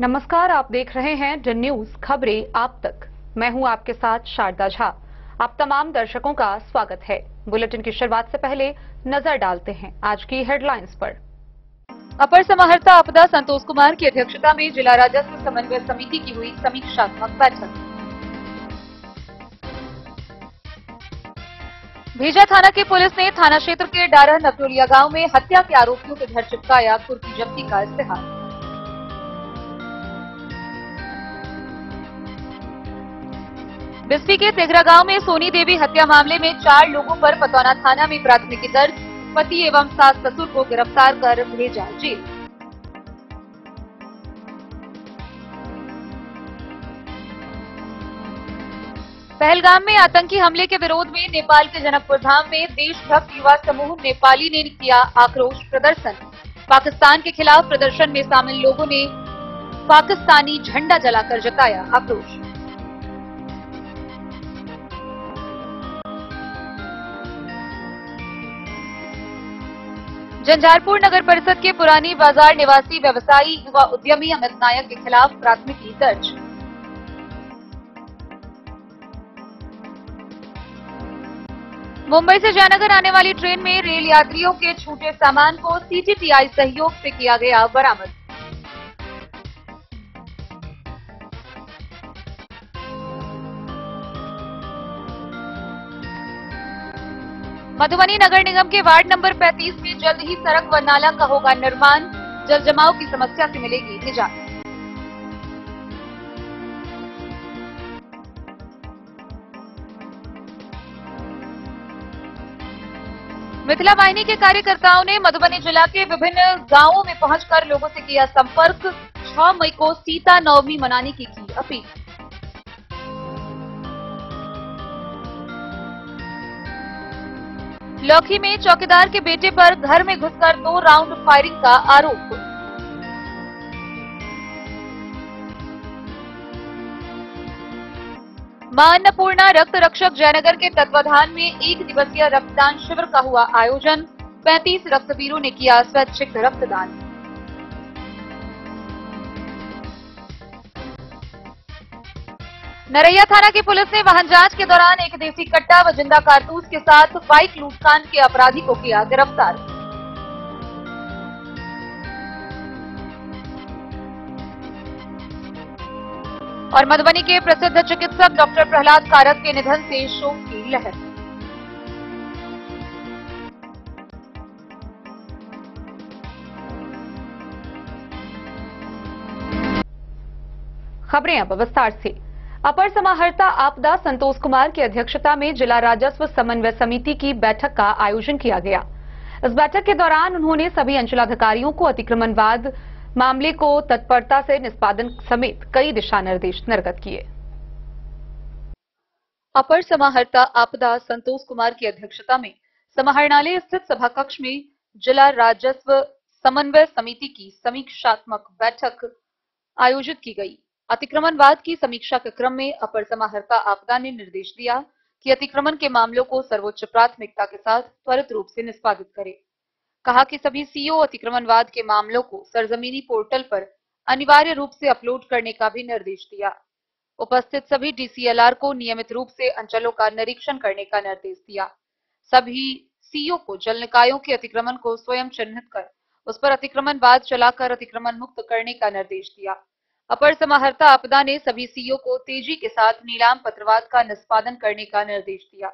नमस्कार, आप देख रहे हैं द न्यूज खबरें आप तक। मैं हूं आपके साथ शारदा झा। आप तमाम दर्शकों का स्वागत है। बुलेटिन की शुरुआत से पहले नजर डालते हैं आज की हेडलाइंस पर। अपर समाहर्ता आपदा संतोष कुमार की अध्यक्षता में जिला राजस्व समन्वय समिति की हुई समीक्षात्मक बैठक। भेजा थाना की पुलिस ने थाना क्षेत्र के डारह नपटोलिया गांव में हत्या के आरोपियों के घर चिपकाया कुर्की जब्ती का इश्तेहार। बिस्फी के तेघरा गांव में सोनी देवी हत्या मामले में 4 लोगों पर पतौना थाना में प्राथमिकी दर्ज। पति एवं सास ससुर को गिरफ्तार कर भेजा जेल। पहलगाम में आतंकी हमले के विरोध में नेपाल के जनकपुर धाम में देशभक्त युवा समूह नेपाली ने किया आक्रोश प्रदर्शन। पाकिस्तान के खिलाफ प्रदर्शन में शामिल लोगों ने पाकिस्तानी झंडा जलाकर जताया आक्रोश। झंझारपुर नगर परिषद के पुरानी बाजार निवासी व्यवसायी युवा उद्यमी अमित नायक के खिलाफ प्राथमिकी दर्ज। मुंबई से जयनगर आने वाली ट्रेन में रेल यात्रियों के छूटे सामान को सीटीटीआई सहयोग से किया गया बरामद। मधुबनी नगर निगम के वार्ड नंबर 35 में जल्द ही सड़क व नाला का होगा निर्माण। जल जमाव की समस्या से मिलेगी निजात। मिथिला वाहिनी के कार्यकर्ताओं ने मधुबनी जिला के विभिन्न गांवों में पहुंचकर लोगों से किया संपर्क। 6 मई को सीता नवमी मनाने की अपील। लौकी में चौकीदार के बेटे पर घर में घुसकर 2 राउंड फायरिंग का आरोप। मां अन्नपूर्णा रक्त रक्षक जयनगर के तत्वाधान में 1 दिवसीय रक्तदान शिविर का हुआ आयोजन। 35 रक्तवीरों ने किया स्वैच्छिक रक्तदान। नरैया थाना की पुलिस ने वाहन जांच के दौरान एक देसी कट्टा व जिंदा कारतूस के साथ बाइक लूटकांड के अपराधी को किया गिरफ्तार। और मधुबनी के प्रसिद्ध चिकित्सक डॉक्टर प्रहलाद कारक के निधन से शोक की लहर। खबरें अब विस्तार से। अपर समाहर्ता आपदा संतोष कुमार की अध्यक्षता में जिला राजस्व समन्वय समिति की बैठक का आयोजन किया गया। इस बैठक के दौरान उन्होंने सभी अंचलाधिकारियों को अतिक्रमणवाद मामले को तत्परता से निष्पादन समेत कई दिशा निर्देश निर्गत किए। अपर समाहर्ता आपदा संतोष कुमार की अध्यक्षता में समाहरणालय स्थित सभा कक्ष में जिला राजस्व समन्वय समिति की समीक्षात्मक बैठक आयोजित की गई। अतिक्रमणवाद की समीक्षा के क्रम में अपर समाहर्ता आपदा ने निर्देश दिया कि अतिक्रमण के मामलों को सर्वोच्च प्राथमिकता के साथ त्वरित रूप से निष्पादित करें। कहा कि सभी सीओ अतिक्रमणवाद के मामलों को सरजमीनी पोर्टल पर अनिवार्य रूप से अपलोड करने का भी निर्देश दिया। उपस्थित सभी डीसीएलआर को नियमित रूप से अंचलों का निरीक्षण करने का निर्देश दिया। सभी सीओ को जल निकायों के अतिक्रमण को स्वयं चिन्हित कर उस पर अतिक्रमणवाद चलाकर अतिक्रमण मुक्त करने का निर्देश दिया। अपर समाहर्ता आपदा ने सभी सीओ को तेजी के साथ नीलाम पत्रवाद का निष्पादन करने का निर्देश दिया।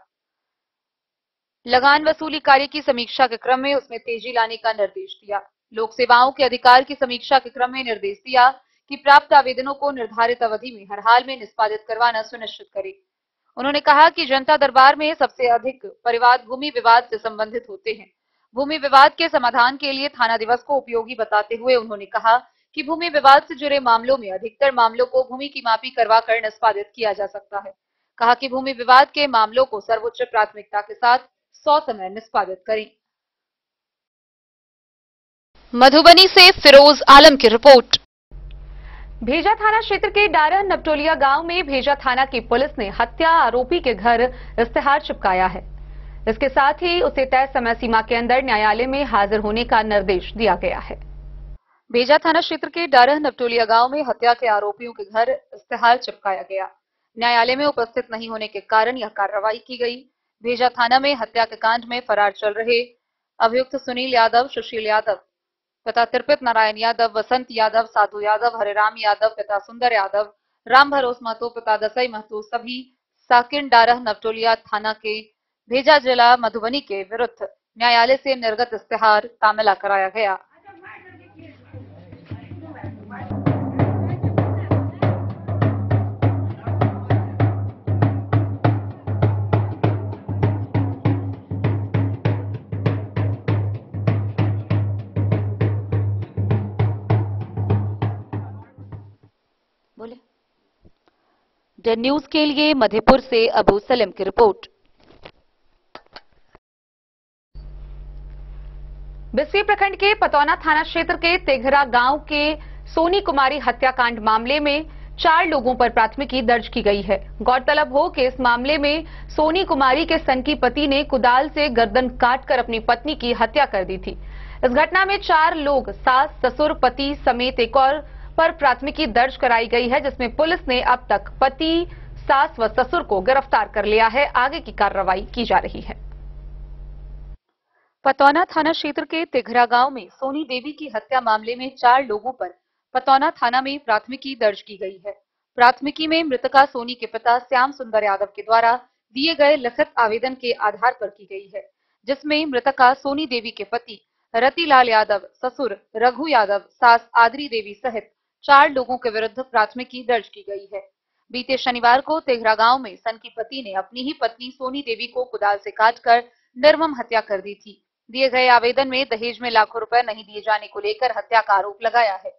लगान वसूली कार्य की समीक्षा के क्रम में उसमें तेजी लाने का निर्देश दिया। लोक सेवाओं के अधिकार की समीक्षा के क्रम में निर्देश दिया कि प्राप्त आवेदनों को निर्धारित अवधि में हर हाल में निष्पादित करवाना सुनिश्चित करें। उन्होंने कहा कि जनता दरबार में सबसे अधिक परिवाद भूमि विवाद से संबंधित होते हैं। भूमि विवाद के समाधान के लिए थाना दिवस को उपयोगी बताते हुए उन्होंने कहा कि भूमि विवाद से जुड़े मामलों में अधिकतर मामलों को भूमि की मापी करवाकर निष्पादित किया जा सकता है। कहा कि भूमि विवाद के मामलों को सर्वोच्च प्राथमिकता के साथ 100 समय निष्पादित करें। मधुबनी से फिरोज आलम की रिपोर्ट। भेजा थाना क्षेत्र के डारह नपटोलिया गांव में भेजा थाना की पुलिस ने हत्या आरोपी के घर इश्तेहार चिपकाया है। इसके साथ ही उसे तय समय सीमा के अंदर न्यायालय में हाजिर होने का निर्देश दिया गया है। बेजा थाना क्षेत्र के डारह नपटोलिया गांव में हत्या के आरोपियों के घर इस्तेहार चिपकाया गया। न्यायालय में उपस्थित नहीं होने के कारण यह कार्रवाई की गई। बेजा थाना में हत्या के कांड में फरार चल रहे अभियुक्त सुनील यादव, सुशील यादव पिता तिरपित नारायण यादव, वसंत यादव, साधु यादव, हरेराम यादव पिता सुंदर यादव, राम भरोस महतो पिता दसई महतो सभी साकिन डारह नपटोलिया थाना के भेजा जिला मधुबनी के विरुद्ध न्यायालय से निर्गत इस्तेहार तामिला कराया गया। बोले द न्यूज के लिए मधेपुर से अबू सलीम की रिपोर्ट। बिस्सी प्रखंड के पतौना थाना क्षेत्र के तेघरा गांव के सोनी कुमारी हत्याकांड मामले में 4 लोगों पर प्राथमिकी दर्ज की गई है। गौरतलब हो कि इस मामले में सोनी कुमारी के सनकी पति ने कुदाल से गर्दन काटकर अपनी पत्नी की हत्या कर दी थी। इस घटना में 4 लोग सास, ससुर, पति समेत एक और पर प्राथमिकी दर्ज कराई गई है, जिसमें पुलिस ने अब तक पति, सास व ससुर को गिरफ्तार कर लिया है। आगे की कार्रवाई की जा रही है। पतौना थाना क्षेत्र के तिघरा गांव में सोनी देवी की हत्या मामले में 4 लोगों पर पतौना थाना में प्राथमिकी दर्ज की गई है। प्राथमिकी में मृतका सोनी के पिता श्याम सुंदर यादव के द्वारा दिए गए लिखित आवेदन के आधार पर की गई है, जिसमें मृतका सोनी देवी के पति रतिलाल यादव, ससुर रघु यादव, सास आदरी देवी सहित 4 लोगों के विरुद्ध प्राथमिकी दर्ज की गई है। बीते शनिवार को तेघरा गांव में सनकी पति ने अपनी ही पत्नी सोनी देवी को कुदाल से काटकर निर्मम हत्या कर दी थी। दिए गए आवेदन में दहेज में लाखों रुपए नहीं दिए जाने को लेकर हत्या का आरोप लगाया है।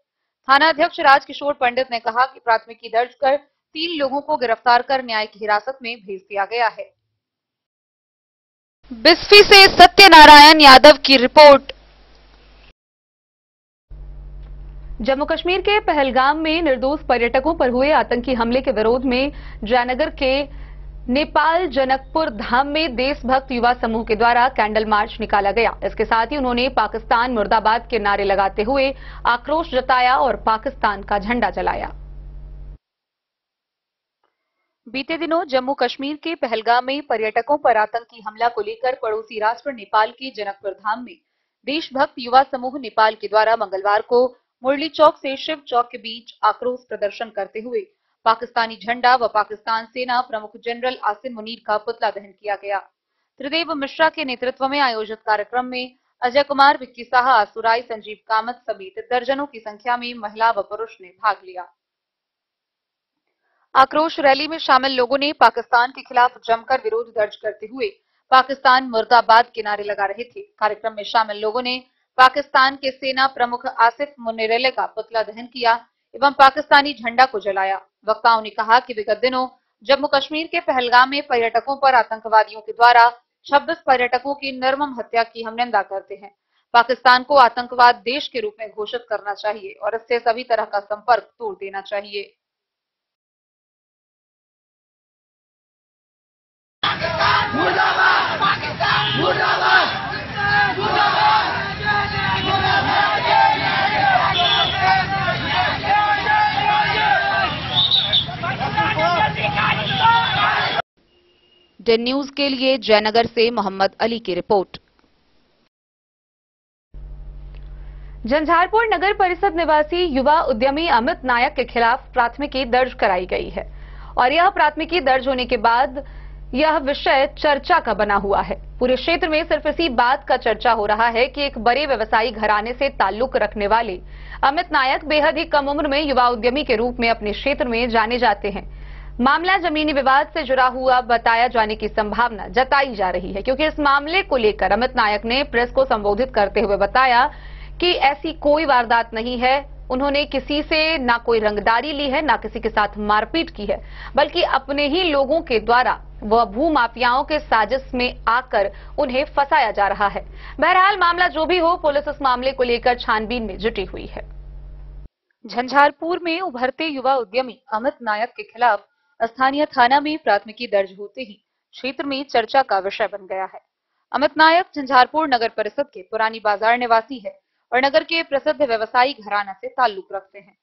थाना अध्यक्ष राजकिशोर पंडित ने कहा कि प्राथमिकी दर्ज कर 3 लोगों को गिरफ्तार कर न्यायिक हिरासत में भेज दिया गया है। बिस्फी से सत्यनारायण यादव की रिपोर्ट। जम्मू कश्मीर के पहलगाम में निर्दोष पर्यटकों पर हुए आतंकी हमले के विरोध में जयनगर के नेपाल जनकपुर धाम में देशभक्त युवा समूह के द्वारा कैंडल मार्च निकाला गया। इसके साथ ही उन्होंने पाकिस्तान मुर्दाबाद के नारे लगाते हुए आक्रोश जताया और पाकिस्तान का झंडा जलाया। बीते दिनों जम्मू कश्मीर के पहलगाम में पर्यटकों पर आतंकी हमला को लेकर पड़ोसी राष्ट्र नेपाल के जनकपुर धाम में देशभक्त युवा समूह नेपाल के द्वारा मंगलवार को मुरली चौक से शिव चौक के बीच आक्रोश प्रदर्शन करते हुए पाकिस्तानी झंडा व पाकिस्तान सेना प्रमुख जनरल आसिम मुनीर का पुतला दहन किया गया। त्रिदेव मिश्रा के नेतृत्व में आयोजित कार्यक्रम में अजय कुमार, विक्की साहा, आसुराई, संजीव कामत समेत दर्जनों की संख्या में महिला व पुरुष ने भाग लिया। आक्रोश रैली में शामिल लोगों ने पाकिस्तान के खिलाफ जमकर विरोध दर्ज करते हुए पाकिस्तान मुर्दाबाद के नारे लगा रहे थे। कार्यक्रम में शामिल लोगों ने पाकिस्तान के सेना प्रमुख आसिफ मुनीर का पुतला दहन किया एवं पाकिस्तानी झंडा को जलाया। वक्ताओं ने कहा कि विगत दिनों जम्मू कश्मीर के पहलगाम में पर्यटकों पर आतंकवादियों के द्वारा 26 पर्यटकों की निर्मम हत्या की हम निंदा करते हैं। पाकिस्तान को आतंकवाद देश के रूप में घोषित करना चाहिए और इससे सभी तरह का संपर्क तोड़ देना चाहिए। मुर्दाबाद, पाकिस्तान मुर्दाबाद, मुर्दाबाद। द न्यूज के लिए जयनगर से मोहम्मद अली की रिपोर्ट। झंझारपुर नगर परिषद निवासी युवा उद्यमी अमित नायक के खिलाफ प्राथमिकी दर्ज कराई गई है और यह प्राथमिकी दर्ज होने के बाद यह विषय चर्चा का बना हुआ है। पूरे क्षेत्र में सिर्फ इसी बात का चर्चा हो रहा है कि एक बड़े व्यवसायी घराने से ताल्लुक रखने वाले अमित नायक बेहद ही कम उम्र में युवा उद्यमी के रूप में अपने क्षेत्र में जाने जाते हैं। मामला जमीनी विवाद से जुड़ा हुआ बताया जाने की संभावना जताई जा रही है, क्योंकि इस मामले को लेकर अमित नायक ने प्रेस को संबोधित करते हुए बताया कि ऐसी कोई वारदात नहीं है। उन्होंने किसी से ना कोई रंगदारी ली है, ना किसी के साथ मारपीट की है, बल्कि अपने ही लोगों के द्वारा वह भूमाफियाओं के साजिश में आकर उन्हें फंसाया जा रहा है। बहरहाल मामला जो भी हो, पुलिस इस मामले को लेकर छानबीन में जुटी हुई है। झंझारपुर में उभरते युवा उद्यमी अमित नायक के खिलाफ स्थानीय थाना में प्राथमिकी दर्ज होते ही क्षेत्र में चर्चा का विषय बन गया है। अमित नायक झंझारपुर नगर परिषद के पुरानी बाजार निवासी है और नगर के प्रसिद्ध व्यवसायी घराना से ताल्लुक रखते हैं।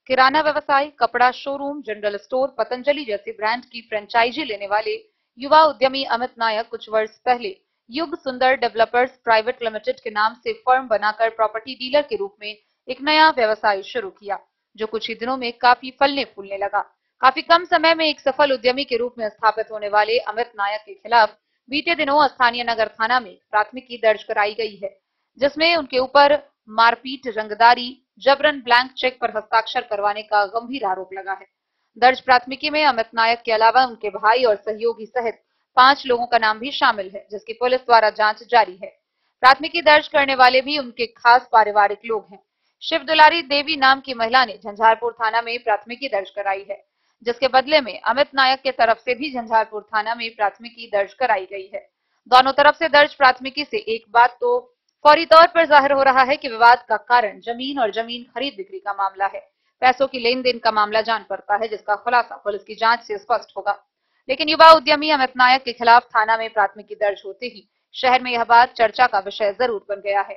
किराना व्यवसाय, कपड़ा शोरूम, जनरल स्टोर, पतंजलि जैसे ब्रांड की फ्रेंचाइजी लेने वाले युवा उद्यमी अमित नायक कुछ वर्ष पहले युग सुंदर डेवलपर्स प्राइवेट लिमिटेड के नाम से फर्म बनाकर प्रॉपर्टी डीलर के रूप में एक नया व्यवसाय शुरू किया, जो कुछ ही दिनों में काफी फलने फूलने लगा। काफी कम समय में एक सफल उद्यमी के रूप में स्थापित होने वाले अमित नायक के खिलाफ बीते दिनों स्थानीय नगर थाना में प्राथमिकी दर्ज कराई गई है, जिसमें उनके ऊपर मारपीट, रंगदारी, जबरन ब्लैंक चेक पर हस्ताक्षर करवाने का गंभीर आरोप लगा है। दर्ज प्राथमिकी में अमित नायक के अलावा उनके भाई और सहयोगी सहित 5 लोगों का नाम भी शामिल है, जिसकी पुलिस द्वारा जांच जारी है। प्राथमिकी दर्ज करने वाले भी उनके खास पारिवारिक लोग हैं। शिव दुलारी देवी नाम की महिला ने झंझारपुर थाना में प्राथमिकी दर्ज कराई है, जिसके बदले में अमित नायक के तरफ से भी झंझारपुर थाना में प्राथमिकी दर्ज कराई गई है। दोनों तरफ से दर्ज प्राथमिकी से एक बात तो फौरी तौर पर जाहिर हो रहा है कि विवाद का कारण जमीन और जमीन खरीद बिक्री का मामला है। पैसों की लेन देन का मामला जान पड़ता है, जिसका खुलासा पुलिस की जांच से स्पष्ट होगा। लेकिन युवा उद्यमी अमित नायक के खिलाफ थाना में प्राथमिकी दर्ज होते ही शहर में यह बात चर्चा का विषय जरूर बन गया है।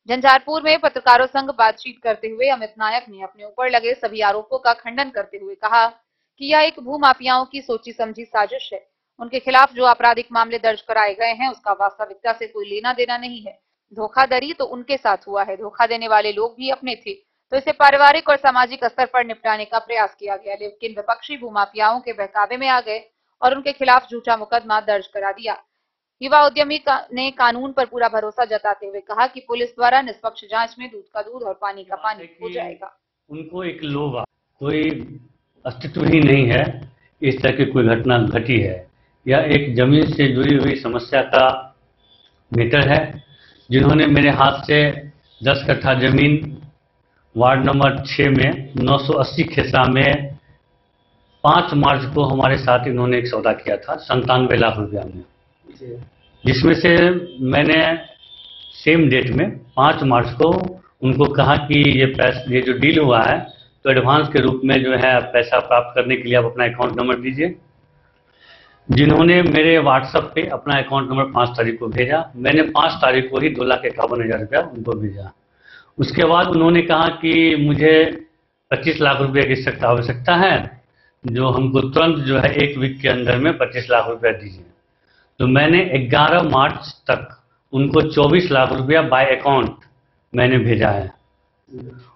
झंझारपुर में पत्रकारों संग बातचीत करते हुए अमित नायक ने अपने ऊपर लगे सभी आरोपों का खंडन करते हुए कहा कि यह एक भूमाफियाओं की सोची समझी साजिश है। उनके खिलाफ जो आपराधिक मामले दर्ज कराए गए हैं उसका वास्तविकता से कोई लेना देना नहीं है। धोखाधड़ी तो उनके साथ हुआ है, धोखा देने वाले लोग भी अपने थे, तो इसे पारिवारिक और सामाजिक स्तर पर निपटाने का प्रयास किया गया। लेकिन विपक्षी भूमाफियाओं के बहकावे में आ गए और उनके खिलाफ झूठा मुकदमा दर्ज करा दिया। युवा उद्यमी ने कानून पर पूरा भरोसा जताते हुए कहा कि पुलिस द्वारा निष्पक्ष जांच में दूध का दूध और पानी का पानी हो जाएगा। उनको एक लोभ, कोई अस्तित्व ही नहीं है, इस तरह की कोई घटना घटी है। यह एक जमीन से जुड़ी हुई समस्या का मैटर है, जिन्होंने मेरे हाथ से 10 कट्ठा जमीन वार्ड नंबर 6 में 980 खेसरा में 5 मार्च को हमारे साथ इन्होंने एक सौदा किया था 97 लाख रुपया में, जिसमें से मैंने सेम डेट में 5 मार्च को उनको कहा कि ये जो डील हुआ है तो एडवांस के रूप में जो है पैसा प्राप्त करने के लिए आप अपना अकाउंट नंबर दीजिए। जिन्होंने मेरे व्हाट्सएप पे अपना अकाउंट नंबर 5 तारीख को भेजा, मैंने 5 तारीख को ही 2,51,000 रुपया उनको भेजा। उसके बाद उन्होंने कहा कि मुझे 25 लाख रुपये की सख्त आवश्यकता है, जो हमको तुरंत जो है 1 वीक के अंदर में 25 लाख रुपया दीजिए। तो मैंने 11 मार्च तक उनको 24 लाख रुपया बाय अकाउंट मैंने भेजा है।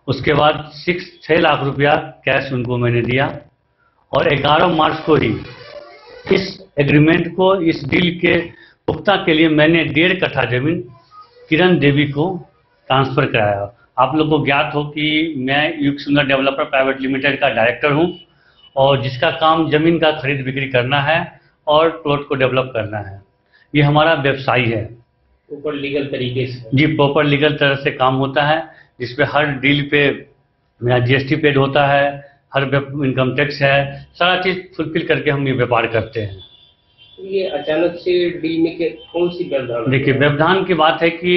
उसके बाद 6 लाख रुपया कैश उनको मैंने दिया और 11 मार्च को ही इस एग्रीमेंट को, इस डील के पुख्ता के लिए मैंने 1.5 कट्ठा जमीन किरण देवी को ट्रांसफर कराया। आप लोग को ज्ञात हो कि मैं युग सुंदर डेवलपर प्राइवेट लिमिटेड का डायरेक्टर हूं और जिसका काम जमीन का खरीद बिक्री करना है और प्लॉट को डेवलप करना है। ये हमारा व्यवसाय है। प्रॉपर लीगल तरीके से जी, प्रॉपर लीगल तरह से काम होता है, जिसपे हर डील पे मेरा जीएसटी पेड होता है, हर इनकम टैक्स है, सारा चीज फुलफिल करके हम ये व्यापार करते हैं। ये अचानक से डील में कौन सी व्यवधान? देखिए, व्यवधान की बात है कि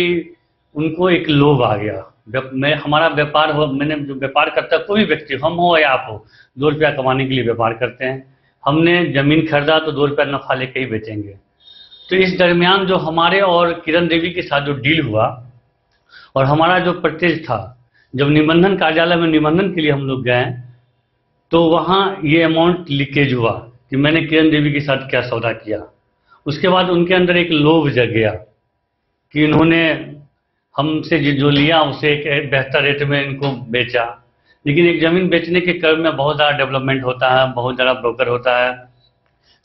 उनको एक लोभ आ गया। हमारा व्यापार हो, मैंने जो व्यापार करता है, कोई भी व्यक्ति, हम हो या आप हो, 2 रुपया कमाने के लिए व्यापार करते हैं। हमने जमीन खरीदा तो 2 रुपया नफा लेके ही बेचेंगे। तो इस दरमियान जो हमारे और किरण देवी के साथ जो डील हुआ और हमारा जो परचेज था, जब निबंधन कार्यालय में निबंधन के लिए हम लोग गए तो वहाँ ये अमाउंट लीकेज हुआ कि मैंने किरण देवी के साथ क्या सौदा किया। उसके बाद उनके अंदर एक लोभ जग गया कि इन्होंने हमसे जो लिया उसे एक बेहतर रेट में इनको बेचा। लेकिन एक ज़मीन बेचने के क्रम में बहुत ज़्यादा डेवलपमेंट होता है, बहुत ज़्यादा ब्रोकर होता है,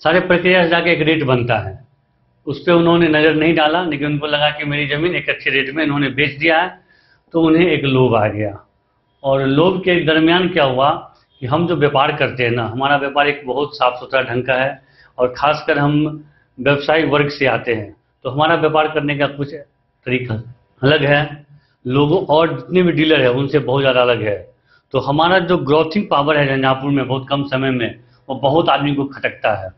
सारे प्रक्रिया से जाके एक रेट बनता है। उस पर उन्होंने नज़र नहीं डाला, लेकिन उनको लगा कि मेरी ज़मीन एक अच्छे रेट में इन्होंने बेच दिया है, तो उन्हें एक लोभ आ गया। और लोभ के दरमियान क्या हुआ कि हम जो व्यापार करते हैं ना, हमारा व्यापार एक बहुत साफ सुथरा ढंग का है और ख़ासकर हम व्यवसायिक वर्ग से आते हैं, तो हमारा व्यापार करने का कुछ तरीका अलग है, लोगों और जितने भी डीलर है उनसे बहुत ज़्यादा अलग है। तो हमारा जो ग्रोथिंग पावर है झंझारपुर में बहुत कम समय में, वो बहुत आदमी को खटकता है।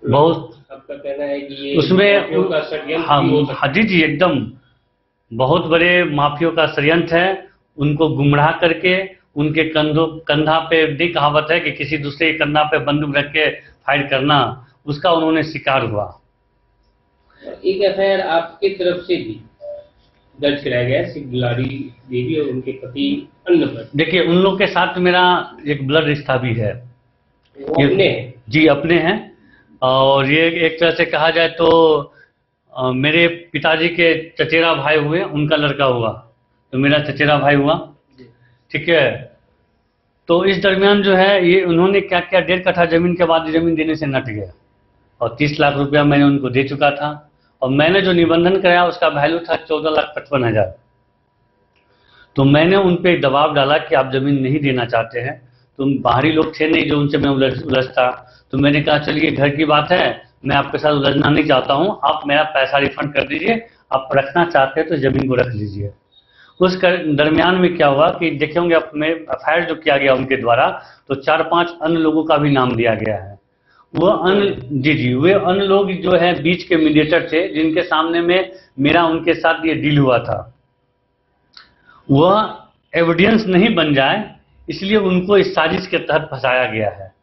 बहुत आपका कहना है कि ये उसमें का षड्यंत्र हाँ जी एकदम बहुत बड़े माफियों का षड्यंत्र है। उनको गुमराह करके उनके कंधा पे, नहीं कहावत है कि किसी दूसरे के कंधा पे बंदूक रख के फायर करना, उसका उन्होंने शिकार हुआ। एक एफआईआर आपकी तरफ से भी दर्ज कराया गया है गिलाड़ी देवी और उनके पति अन्य पर। देखिए, उन लोग के साथ मेरा एक ब्लड रिश्ता भी है। वो अपने हैं? जी, अपने हैं। और ये एक तरह से कहा जाए तो मेरे पिताजी के चचेरा भाई हुए, उनका लड़का हुआ, तो मेरा चचेरा भाई हुआ। ठीक है। तो इस दरमियान जो है ये उन्होंने क्या क्या 1.5 कट्ठा जमीन के बाद जमीन देने से नट गया, और 30 लाख रुपया मैंने उनको दे चुका था, और मैंने जो निबंधन कराया उसका वैल्यू था 14,55,000। तो मैंने उन पे दबाव डाला कि आप जमीन नहीं देना चाहते हैं, तुम बाहरी लोग थे नहीं जो उनसे मैं उलझता, तो मैंने कहा चलिए घर की बात है, मैं आपके साथ उलझना नहीं चाहता हूं, आप मेरा पैसा रिफंड कर दीजिए, आप रखना चाहते हैं तो जमीन को रख लीजिए। उस दरमियान में क्या हुआ कि देखे होंगे अपने एफआईआर जो किया गया उनके द्वारा, तो 4-5 अन्य लोगों का भी नाम दिया गया है। वो वे अन्य लोग जो है बीच के मीडिएटर थे, जिनके सामने में मेरा उनके साथ ये डील हुआ था, वह एविडेंस नहीं बन जाए इसलिए उनको इस साजिश के तहत फंसाया गया है।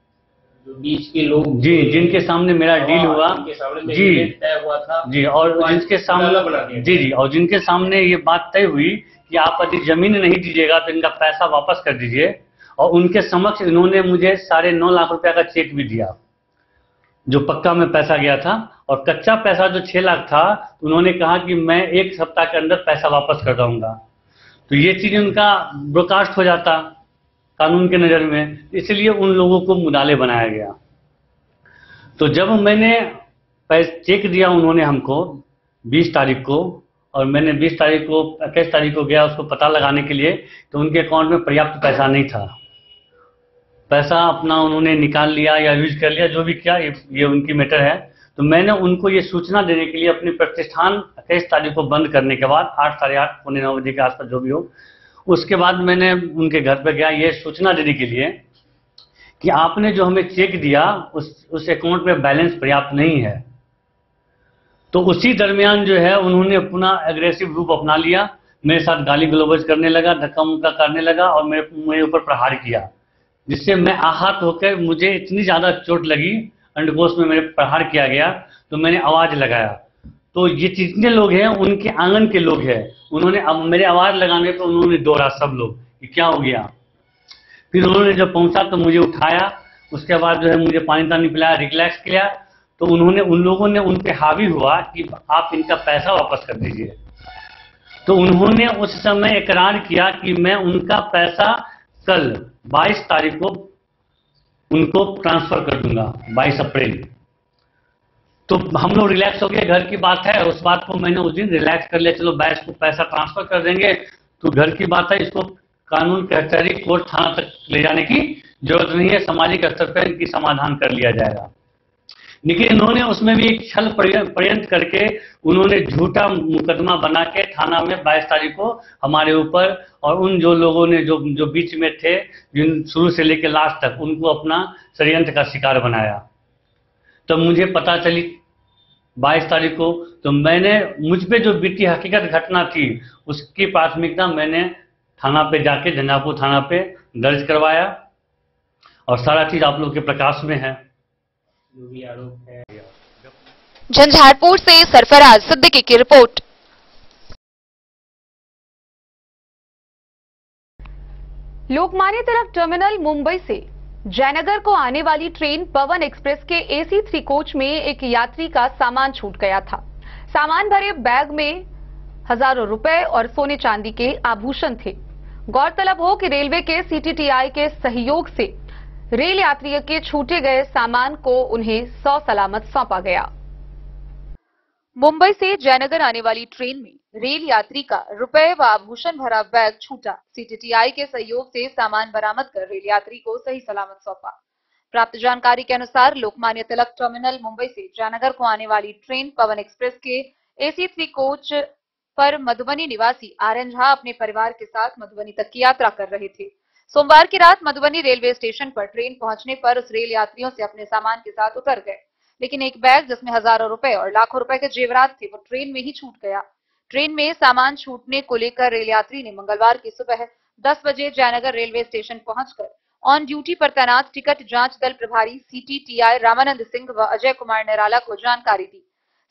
जो बीच के लोग जी, जिनके सामने मेरा डील हुआ, जी तय हुआ था जी, और जिनके सामने जी, और जिनके सामने ये बात तय हुई कि आप यदि जमीन नहीं दीजिएगा तो इनका पैसा वापस कर दीजिए, और उनके समक्ष इन्होंने मुझे 9.5 लाख रुपया का चेक भी दिया, जो पक्का में पैसा गया था, और कच्चा पैसा जो 6 लाख था उन्होंने कहा कि मैं 1 सप्ताह के अंदर पैसा वापस कर दूंगा। तो ये चीज उनका ब्रॉडकास्ट हो जाता कानून के नजर में, इसलिए उन लोगों को मुदाले बनाया गया। तो जब मैंने चेक दिया उन्होंने हमको 20 तारीख को, और मैंने 20 तारीख को 21 तारीख को गया उसको पता लगाने के लिए, तो उनके अकाउंट में पर्याप्त पैसा नहीं था। पैसा अपना उन्होंने निकाल लिया या यूज कर लिया, जो भी किया ये उनकी मैटर है। तो मैंने उनको ये सूचना देने के लिए अपनी प्रतिष्ठान 21 तारीख को बंद करने के बाद 8, साढ़े 8, पौने 9 बजे के आसपास जो भी हो, उसके बाद मैंने उनके घर पर गया ये सूचना देने के लिए कि आपने जो हमें चेक दिया उस अकाउंट में बैलेंस पर्याप्त नहीं है। तो उसी दरमियान जो है उन्होंने अपना एग्रेसिव रूप अपना लिया, मेरे साथ गाली गलौज करने लगा, धक्का मुक्का करने लगा, और मेरे ऊपर प्रहार किया, जिससे मैं आहत होकर मुझे इतनी ज्यादा चोट लगी, अंडकोश में मेरे प्रहार किया गया, तो मैंने आवाज लगाया। तो ये जितने लोग हैं उनके आंगन के लोग हैं, उन्होंने अब मेरे आवाज लगाने पर उन्होंने दौड़ा सब लोग कि क्या हो गया। फिर उन्होंने जब पहुंचा तो मुझे उठाया, उसके बाद जो है मुझे पानी तानी पिलाया, रिलैक्स किया। तो उन लोगों ने उन पे हावी हुआ कि आप इनका पैसा वापस कर दीजिए। तो उन्होंने उस समय इकरार किया कि मैं उनका पैसा कल 22 तारीख को उनको ट्रांसफर कर दूंगा, 22 अप्रैल। तो हम लोग रिलैक्स हो गए, घर की बात है, उस बात को मैंने उस दिन रिलैक्स कर लिया, चलो 22 को पैसा ट्रांसफर कर देंगे, तो घर की बात है, इसको कानून कचहरी कोर्ट थाना तक ले जाने की जरूरत नहीं है, सामाजिक स्तर पर इनकी समाधान कर लिया जाएगा। लेकिन इन्होंने उसमें भी एक छल प्रयत्न करके उन्होंने झूठा मुकदमा बना के थाना में 22 तारीख को हमारे ऊपर और उन जो लोगों ने जो बीच में थे, जिन शुरू से लेकर लास्ट तक, उनको अपना षड्यंत्र का शिकार बनाया। तो मुझे पता चली 22 तारीख को, तो मैंने मुझ पे जो बीती हकीकत घटना थी उसकी प्राथमिकता मैंने थाना पे जाके, झंझारपुर थाना पे दर्ज करवाया, और सारा चीज आप लोग के प्रकाश में है। जो भी आरोप है। झंझारपुर से सरफराज सिद्दीकी की रिपोर्ट। लोकमान्य तिलक टर्मिनल मुंबई से जयनगर को आने वाली ट्रेन पवन एक्सप्रेस के AC 3 कोच में एक यात्री का सामान छूट गया था। सामान भरे बैग में हजारों रुपए और सोने चांदी के आभूषण थे। गौरतलब हो कि रेलवे के CTTI के सहयोग से रेल यात्रियों के छूटे गए सामान को उन्हें सौ सलामत सौंपा गया। मुंबई से जयनगर आने वाली ट्रेन में रेल यात्री का रुपए व आभूषण भरा बैग छूटा। CTTI के सहयोग से सामान बरामद कर रेल यात्री को सही सलामत सौंपा। प्राप्त जानकारी के अनुसार लोकमान्य तिलक टर्मिनल मुंबई से जयनगर को आने वाली ट्रेन पवन एक्सप्रेस के AC 3 कोच पर मधुबनी निवासी RN झा अपने परिवार के साथ मधुबनी तक की यात्रा कर रहे थे। सोमवार की रात मधुबनी रेलवे स्टेशन पर ट्रेन पहुंचने पर उस रेल यात्रियों से अपने सामान के साथ उतर गए, लेकिन एक बैग जिसमें हजारों रुपए और लाखों रुपए के जेवरात थे वो ट्रेन में ही छूट गया। ट्रेन में सामान छूटने को लेकर रेल यात्री ने मंगलवार की सुबह 10 बजे जयनगर रेलवे स्टेशन पहुंचकर ऑन ड्यूटी पर तैनात टिकट जांच दल प्रभारी CTTI रामानंद सिंह व अजय कुमार निराला को जानकारी दी।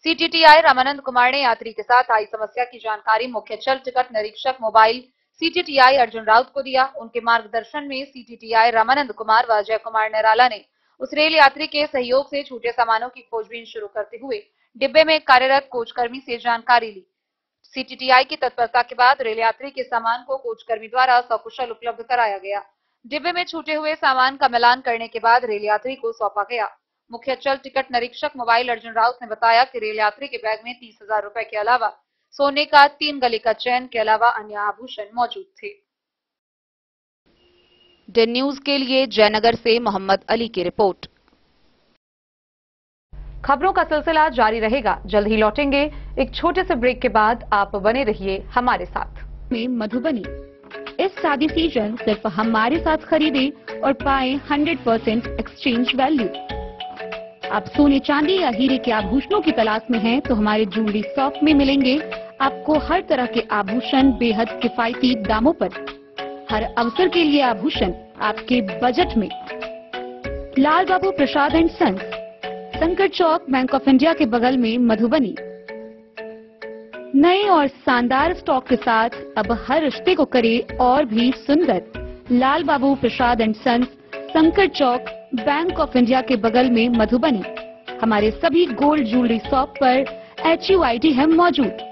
सीटीटीआई रामानंद कुमार ने यात्री के साथ आई समस्या की जानकारी मुख्य चल टिकट निरीक्षक मोबाइल सीटीटीआई अर्जुन राउत को दिया। उनके मार्गदर्शन में सीटीटीआई रामानंद कुमार व अजय कुमार निराला ने उस रेल यात्री के सहयोग से छूटे सामानों की खोजबीन शुरू करते हुए डिब्बे में कार्यरत कोचकर्मी से जानकारी ली। सीटीटीआई की तत्परता के बाद रेल यात्री के सामान को कोचकर्मी द्वारा सकुशल उपलब्ध कराया गया। डिब्बे में छूटे हुए सामान का मिलान करने के बाद रेल यात्री को सौंपा गया। मुख्य चल टिकट निरीक्षक मोबाइल अर्जुन राउत ने बताया कि रेल यात्री के बैग में 30,000 रुपए के अलावा सोने का 3 गले का चैन के अलावा अन्य आभूषण मौजूद थे। डे न्यूज के लिए जयनगर से मोहम्मद अली की रिपोर्ट। खबरों का सिलसिला जारी रहेगा, जल्द ही लौटेंगे एक छोटे से ब्रेक के बाद। आप बने रहिए हमारे साथ। में मधुबनी इस शादी सीजन सिर्फ हमारे साथ खरीदे और पाए 100% एक्सचेंज वैल्यू। आप सोने चांदी या हीरे के आभूषणों की तलाश में हैं तो हमारे ज्वेलरी शॉप में मिलेंगे आपको हर तरह के आभूषण बेहद किफायती दामों पर। हर अवसर के लिए आभूषण आपके बजट में। लाल बाबू प्रसाद एंड सन्स, संकट चौक, बैंक ऑफ इंडिया के बगल में, मधुबनी। नए और शानदार स्टॉक के साथ अब हर रिश्ते को करे और भी सुंदर। लाल बाबू प्रसाद एंड सन्स, संकट चौक, बैंक ऑफ इंडिया के बगल में, मधुबनी। हमारे सभी गोल्ड ज्वेलरी शॉप पर HUID है मौजूद।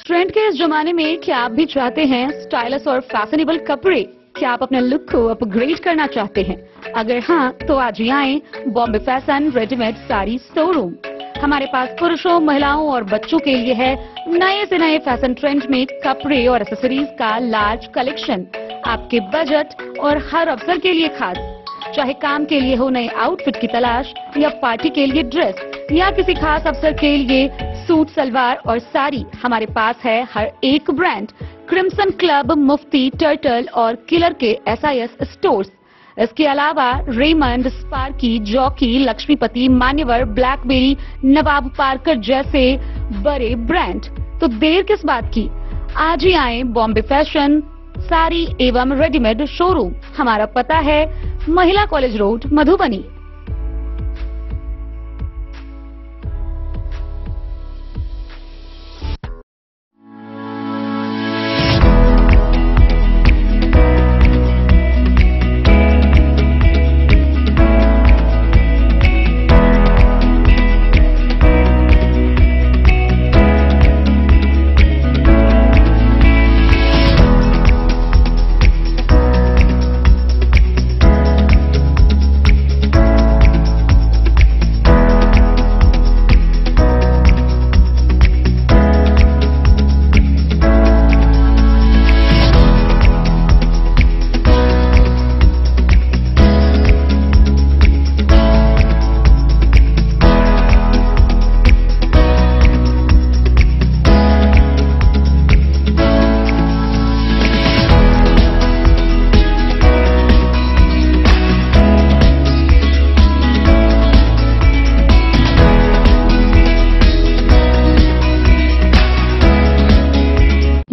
ट्रेंड के इस जमाने में क्या आप भी चाहते हैं स्टाइलिश और फैशनेबल कपड़े? क्या आप अपने लुक को अपग्रेड करना चाहते हैं? अगर हाँ, तो आज ही आए Bombay fashion readymade sari showroom. हमारे पास पुरुषों, महिलाओं और बच्चों के लिए है नए से नए फैशन ट्रेंड में कपड़े और एक्सेसरीज का लार्ज कलेक्शन। आपके बजट और हर अवसर के लिए खास। चाहे काम के लिए हो नए आउटफिट की तलाश, या पार्टी के लिए ड्रेस, या किसी खास अवसर के लिए सूट, सलवार और साड़ी, हमारे पास है हर एक ब्रांड। क्रिम्सन क्लब, मुफ्ती, टर्टल और किलर के SIS स्टोर्स। इसके अलावा रेमंड, स्पार्की, जॉकी, लक्ष्मीपति, मान्यवर, ब्लैकबेरी, नवाब पार्कर जैसे बड़े ब्रांड। तो देर किस बात की, आज ही आए बॉम्बे फैशन साड़ी एवं रेडीमेड शोरूम। हमारा पता है महिला कॉलेज रोड, मधुबनी।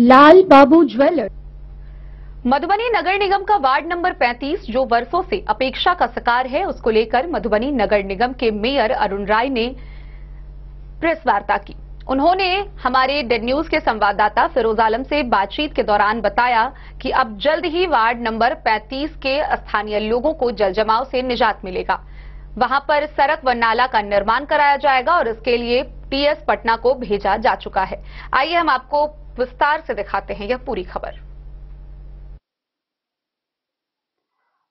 लाल बाबू ज्वेलर। मधुबनी नगर निगम का वार्ड नंबर 35 जो वर्षों से अपेक्षा का शिकार है, उसको लेकर मधुबनी नगर निगम के मेयर अरुण राय ने प्रेस वार्ता की। उन्होंने हमारे डेड न्यूज के संवाददाता फिरोज आलम से बातचीत के दौरान बताया कि अब जल्द ही वार्ड नंबर 35 के स्थानीय लोगों को जल जमाव से निजात मिलेगा। वहां पर सड़क व नाला का निर्माण कराया जाएगा और इसके लिए TS पटना को भेजा जा चुका है। आइए हम आपको विस्तार से दिखाते हैं यह पूरी खबर।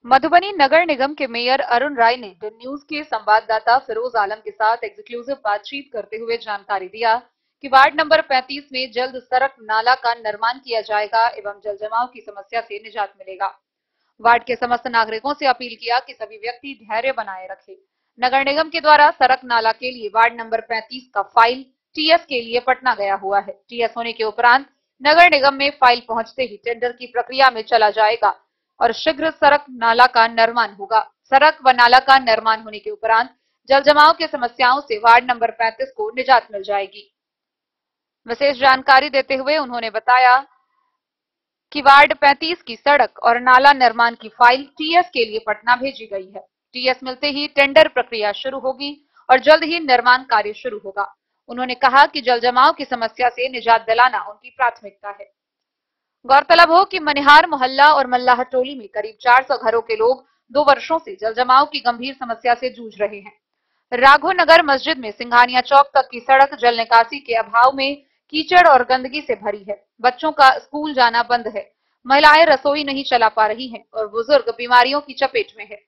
मधुबनी नगर निगम के मेयर अरुण राय ने डेड न्यूज के संवाददाता फिरोज आलम के साथ एक्सक्लूसिव बातचीत करते हुए जानकारी दिया कि वार्ड नंबर 35 में जल्द सड़क नाला का निर्माण किया जाएगा एवं जल जमाव की समस्या से निजात मिलेगा। वार्ड के समस्त नागरिकों से अपील किया कि सभी व्यक्ति धैर्य बनाए रखें। नगर निगम के द्वारा सड़क नाला के लिए वार्ड नंबर 35 का फाइल TS के लिए पटना गया हुआ है। TS होने के उपरांत नगर निगम में फाइल पहुंचते ही टेंडर की प्रक्रिया में चला जाएगा और शीघ्र सड़क नाला का निर्माण होगा। सड़क व नाला का निर्माण होने के उपरांत जल जमाव की समस्याओं से वार्ड नंबर 35 को निजात मिल जाएगी। विशेष जानकारी देते हुए उन्होंने बताया कि वार्ड 35 की सड़क और नाला निर्माण की फाइल टीएस के लिए पटना भेजी गई है। टीएस मिलते ही टेंडर प्रक्रिया शुरू होगी और जल्द ही निर्माण कार्य शुरू होगा। उन्होंने कहा कि जल जमाव की समस्या से निजात दिलाना उनकी प्राथमिकता है। गौरतलब हो कि मनिहार मोहल्ला और मल्लाह टोली में करीब 400 घरों के लोग 2 वर्षों से जल जमाव की गंभीर समस्या से जूझ रहे हैं। राघो नगर मस्जिद में सिंघानिया चौक तक की सड़क जल निकासी के अभाव में कीचड़ और गंदगी से भरी है। बच्चों का स्कूल जाना बंद है, महिलाएं रसोई नहीं चला पा रही हैं और बुजुर्ग बीमारियों की चपेट में है।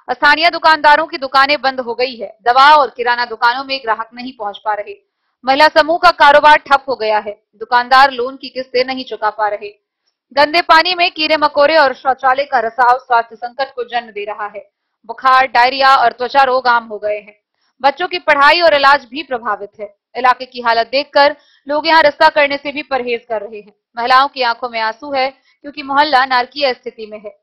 स्थानीय दुकानदारों की दुकानें बंद हो गई है। दवा और किराना दुकानों में ग्राहक नहीं पहुंच पा रहे। महिला समूह का कारोबार ठप हो गया है। दुकानदार लोन की किस्तें नहीं चुका पा रहे। गंदे पानी में कीड़े मकोड़े और शौचालय का रिसाव स्वास्थ्य संकट को जन्म दे रहा है। बुखार, डायरिया और त्वचा रोग आम हो गए हैं। बच्चों की पढ़ाई और इलाज भी प्रभावित है। इलाके की हालत देखकर लोग यहाँ रिश्ता करने से भी परहेज कर रहे हैं। महिलाओं की आंखों में आंसू है क्योंकि मोहल्ला नारकीय स्थिति में है।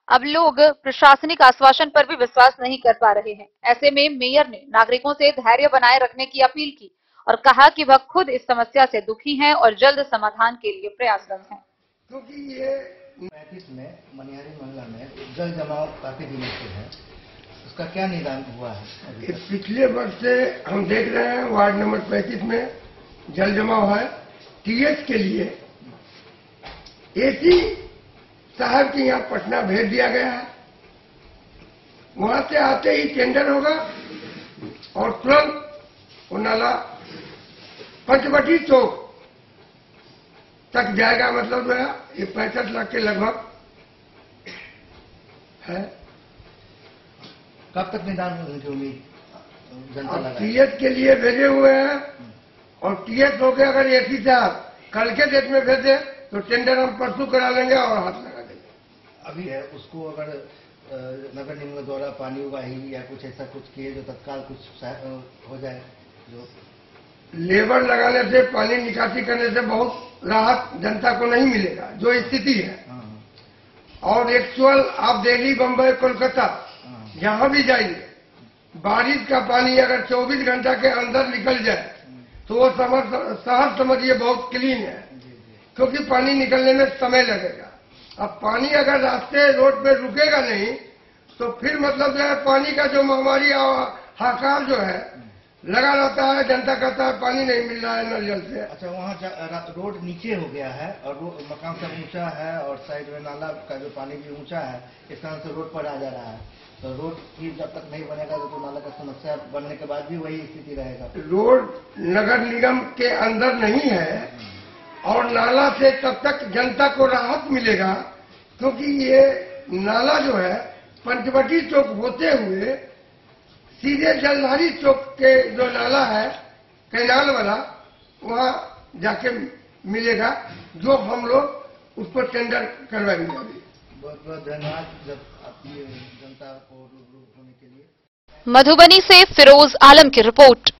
अब लोग प्रशासनिक आश्वासन पर भी विश्वास नहीं कर पा रहे हैं। ऐसे में मेयर ने नागरिकों से धैर्य बनाए रखने की अपील की और कहा कि वह खुद इस समस्या से दुखी हैं और जल्द समाधान के लिए प्रयासरत हैं। क्योंकि ये 35 में मनिहारी मोहल्ला में जल जमाव काफी दिनों से है, उसका क्या निदान हुआ है? पिछले वर्ष से हम देख रहे हैं वार्ड नंबर 35 में जल जमाव है। टीएस के लिए एसी साहब के यहाँ पटना भेज दिया गया है। वहां से आते ही टेंडर होगा और तुरंत वो नाला पंचवटी चौक तक जाएगा। मतलब जो है ये 65 लाख के लगभग है। कब तक निदान होने की उम्मीद जनता लगा? टीएस के लिए भेजे हुए हैं और टीएस हो गया। अगर एसी साहब कल के डेट में भेजे तो टेंडर हम परसों करा लेंगे और हाथ लगा देंगे। अभी है उसको अगर नगर निगम द्वारा पानी उगाही या कुछ ऐसा कुछ किए जो तत्काल कुछ हो जाए, जो लेबर लगाने से पानी निकासी करने से बहुत राहत जनता को नहीं मिलेगा जो स्थिति है। और एक्चुअल आप दिल्ली, बम्बई, कोलकाता जहां भी जाइए, बारिश का पानी अगर 24 घंटा के अंदर निकल जाए तो वो शहर समझिए बहुत क्लीन है, क्योंकि पानी निकलने में समय लगेगा। अब पानी अगर रास्ते रोड पे रुकेगा नहीं तो फिर मतलब जो है पानी का जो महामारी हाहाकार जो है लगा रहता है। जनता कहता है पानी नहीं मिल रहा है नल जल से। अच्छा, वहाँ रोड नीचे हो गया है और मकान सब ऊंचा है और साइड में नाला का जो पानी भी ऊंचा है, इस कारण से रोड पर आ जा रहा है। तो रोड ही जब तक नहीं बनेगा तो नाला का समस्या बनने के बाद भी वही स्थिति रहेगा। रोड नगर निगम के अंदर नहीं है और नाला से तब तक जनता को राहत मिलेगा, क्योंकि ये नाला जो है पंचवटी चौक होते हुए सीधे जलधारी चौक के जो नाला है कैनाल वाला, वहाँ जाके मिलेगा, जो हम लोग उस पर टेंडर करवाएंगे। बहुत बहुत धन्यवाद जब आपकी जनता को रूबरू होने के लिए। मधुबनी से फिरोज आलम की रिपोर्ट।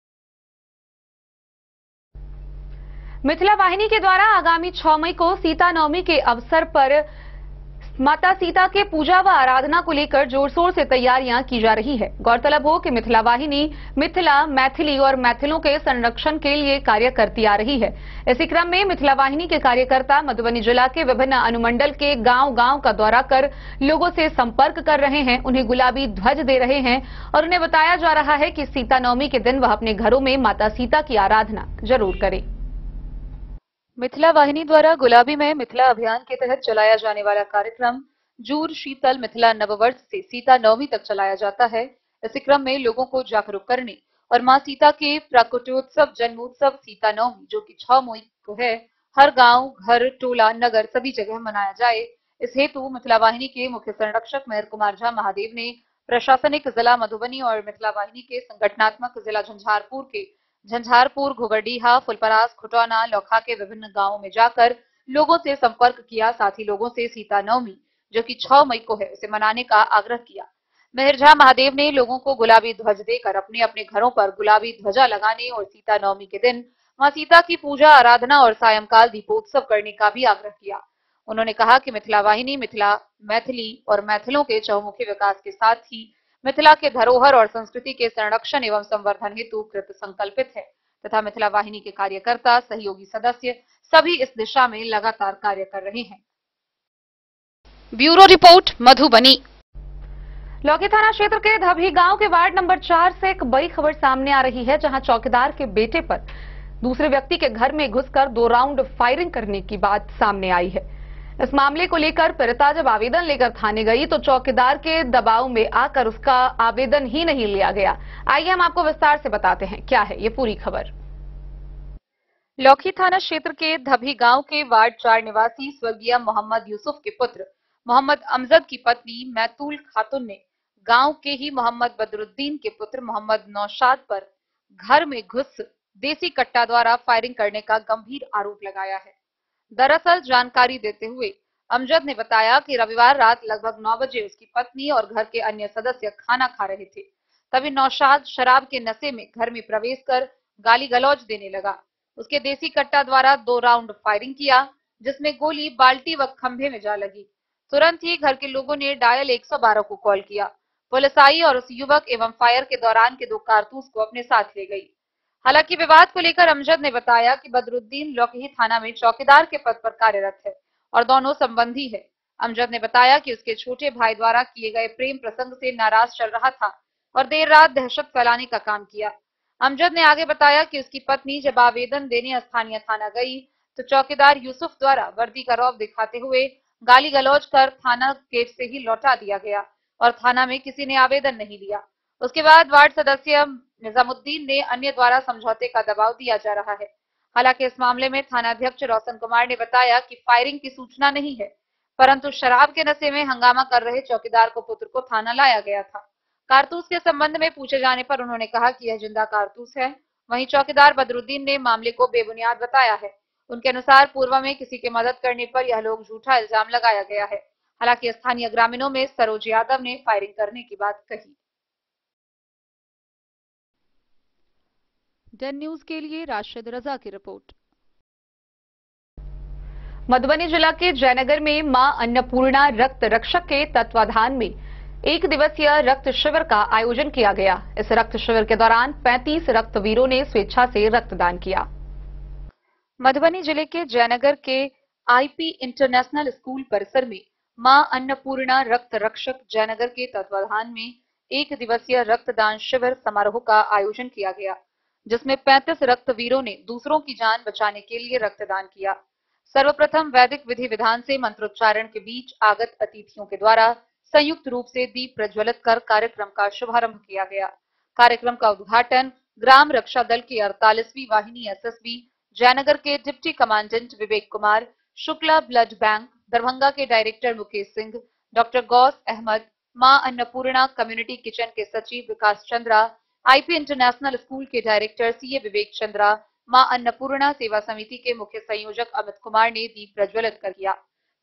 मिथिला वाहिनी के द्वारा आगामी 6 मई को सीता नवमी के अवसर पर माता सीता के पूजा व आराधना को लेकर जोर शोर से तैयारियां की जा रही है। गौरतलब हो कि मिथिला वाहिनी मिथिला, मैथिली और मैथिलों के संरक्षण के लिए कार्य करती आ रही है। इसी क्रम में मिथिला वाहिनी के कार्यकर्ता मधुबनी जिला के विभिन्न अनुमंडल के गांव-गांव का दौरा कर लोगों से संपर्क कर रहे हैं, उन्हें गुलाबी ध्वज दे रहे हैं और उन्हें बताया जा रहा है कि सीता नवमी के दिन वह अपने घरों में माता सीता की आराधना जरूर करें। मिथिला वाहिनी द्वारा गुलाबी में मिथिला अभियान के तहत चलाया जाने वाला कार्यक्रम जूर शीतल मिथिला नववर्ष से सीता नवमी तक चलाया जाता है। इसी क्रम में लोगों को जागरूक करने और मां सीता के प्राकट्योत्सव जन्मोत्सव सीता नवमी, जो कि 6 मई को है, हर गांव, घर, टोला, नगर सभी जगह मनाया जाए। इस हेतु मिथिला वाहिनी के मुख्य संरक्षक मेहर कुमार झा महादेव ने प्रशासनिक जिला मधुबनी और मिथिला वाहिनी के संगठनात्मक जिला झंझारपुर, घोगरडीहा, फुलपरास, खुटौना, लौखा के विभिन्न गांवों में जाकर लोगों से संपर्क किया। साथ ही लोगों से सीता नवमी, जो कि 6 मई को है, उसे मनाने का आग्रह किया। मेहर झा महादेव ने लोगों को गुलाबी ध्वज देकर अपने अपने घरों पर गुलाबी ध्वजा लगाने और सीता नवमी के दिन मां सीता की पूजा, आराधना और सायंकाल दीपोत्सव करने का भी आग्रह किया। उन्होंने कहा कि मिथिला वाहिनी मिथिला, मैथिली और मैथिलों के चहुमुखी विकास के साथ ही मिथिला के धरोहर और संस्कृति के संरक्षण एवं संवर्धन हेतु कृत संकल्पित है तथा मिथिला वाहिनी के कार्यकर्ता, सहयोगी सदस्य सभी इस दिशा में लगातार कार्य कर रहे हैं। Bureau report, Madhubani. लौकी थाना क्षेत्र के धभी गांव के वार्ड नंबर 4 से एक बड़ी खबर सामने आ रही है, जहां चौकीदार के बेटे पर दूसरे व्यक्ति के घर में घुसकर 2 राउंड फायरिंग करने की बात सामने आई है। इस मामले को लेकर पीड़िता जब आवेदन लेकर थाने गई तो चौकीदार के दबाव में आकर उसका आवेदन ही नहीं लिया गया। आइए हम आपको विस्तार से बताते हैं क्या है ये पूरी खबर। लौकी थाना क्षेत्र के धभी गांव के वार्ड 4 निवासी स्वर्गीय मोहम्मद यूसुफ के पुत्र मोहम्मद अमजद की पत्नी मैतूल खातून ने गांव के ही मोहम्मद बदरुद्दीन के पुत्र मोहम्मद नौशाद पर घर में घुस देसी कट्टा द्वारा फायरिंग करने का गंभीर आरोप लगाया है। दरअसल जानकारी देते हुए अमजद ने बताया कि रविवार रात लगभग 9 बजे उसकी पत्नी और घर के अन्य सदस्य खाना खा रहे थे। तभी नौशाद शराब के नशे में घर में प्रवेश कर गाली गलौज देने लगा। उसके देसी कट्टा द्वारा 2 राउंड फायरिंग किया, जिसमें गोली बाल्टी व खंभे में जा लगी। तुरंत ही घर के लोगों ने डायल 112 को कॉल किया। पुलिस आई और उस युवक एवं फायर के दौरान के 2 कारतूस को अपने साथ ले गई। हालांकि विवाद को लेकर अमजद ने बताया कि बदरुद्दीन लौकी थाना में चौकीदार के पद पर कार्यरत है और दोनों संबंधी है। अमजद ने बताया कि उसके छोटे भाई द्वारा किए गए प्रेम प्रसंग से नाराज चल रहा था और देर रात दहशत फैलाने का काम किया। अमजद ने आगे बताया कि उसकी पत्नी जब आवेदन देने स्थानीय थाना गई तो चौकीदार यूसुफ द्वारा वर्दी का रौब दिखाते हुए गाली गलौज कर थाना गेट से ही लौटा दिया गया और थाना में किसी ने आवेदन नहीं दिया। उसके बाद वार्ड सदस्य निजामुद्दीन ने अन्य द्वारा समझौते का दबाव दिया जा रहा है। हालांकि इस मामले में थानाध्यक्ष रोशन कुमार ने बताया कि फायरिंग की सूचना नहीं है, परंतु शराब के नशे में हंगामा कर रहे चौकीदार को पुत्र को थाना लाया गया था। कारतूस के संबंध में पूछे जाने पर उन्होंने कहा कि यह जिंदा कारतूस है। वहीं चौकीदार बदरुद्दीन ने मामले को बेबुनियाद बताया है। उनके अनुसार पूर्व में किसी की मदद करने पर यह लोग झूठा इल्जाम लगाया गया है। हालांकि स्थानीय ग्रामीणों में सरोज यादव ने फायरिंग करने की बात कही। डन न्यूज के लिए राशिद रजा की रिपोर्ट। मधुबनी जिला के जयनगर में मां अन्नपूर्णा रक्त रक्षक के तत्वाधान में 1 दिवसीय रक्त शिविर का आयोजन किया गया। इस रक्त शिविर के दौरान 35 रक्तवीरों ने स्वेच्छा से रक्तदान किया। मधुबनी जिले के जयनगर के आईपी इंटरनेशनल स्कूल परिसर में मां अन्नपूर्णा रक्त रक्षक जयनगर के तत्वाधान में 1 दिवसीय रक्तदान शिविर समारोह का आयोजन किया गया, जिसमें 35 रक्तवीरों ने दूसरों की जान बचाने के लिए रक्तदान किया। सर्वप्रथम वैदिक विधि विधान से मंत्रोच्चारण के बीच आगत अतिथियों के द्वारा संयुक्त रूप से दीप प्रज्वलित कर कार्यक्रम का शुभारंभ किया गया। कार्यक्रम का उद्घाटन ग्राम रक्षा दल की 48वीं वाहिनी एसएसबी जयनगर के deputy commandant Vivek Kumar, Shukla blood bank Darbhanga के डायरेक्टर मुकेश सिंह, डॉक्टर गौस अहमद, मां अन्नपूर्णा कम्युनिटी किचन के सचिव विकास चंद्रा, आईपी इंटरनेशनल स्कूल के डायरेक्टर सीए विवेक चंद्रा, मां अन्नपूर्णा सेवा समिति के मुख्य संयोजक अमित कुमार ने दीप प्रज्वलित कर किया।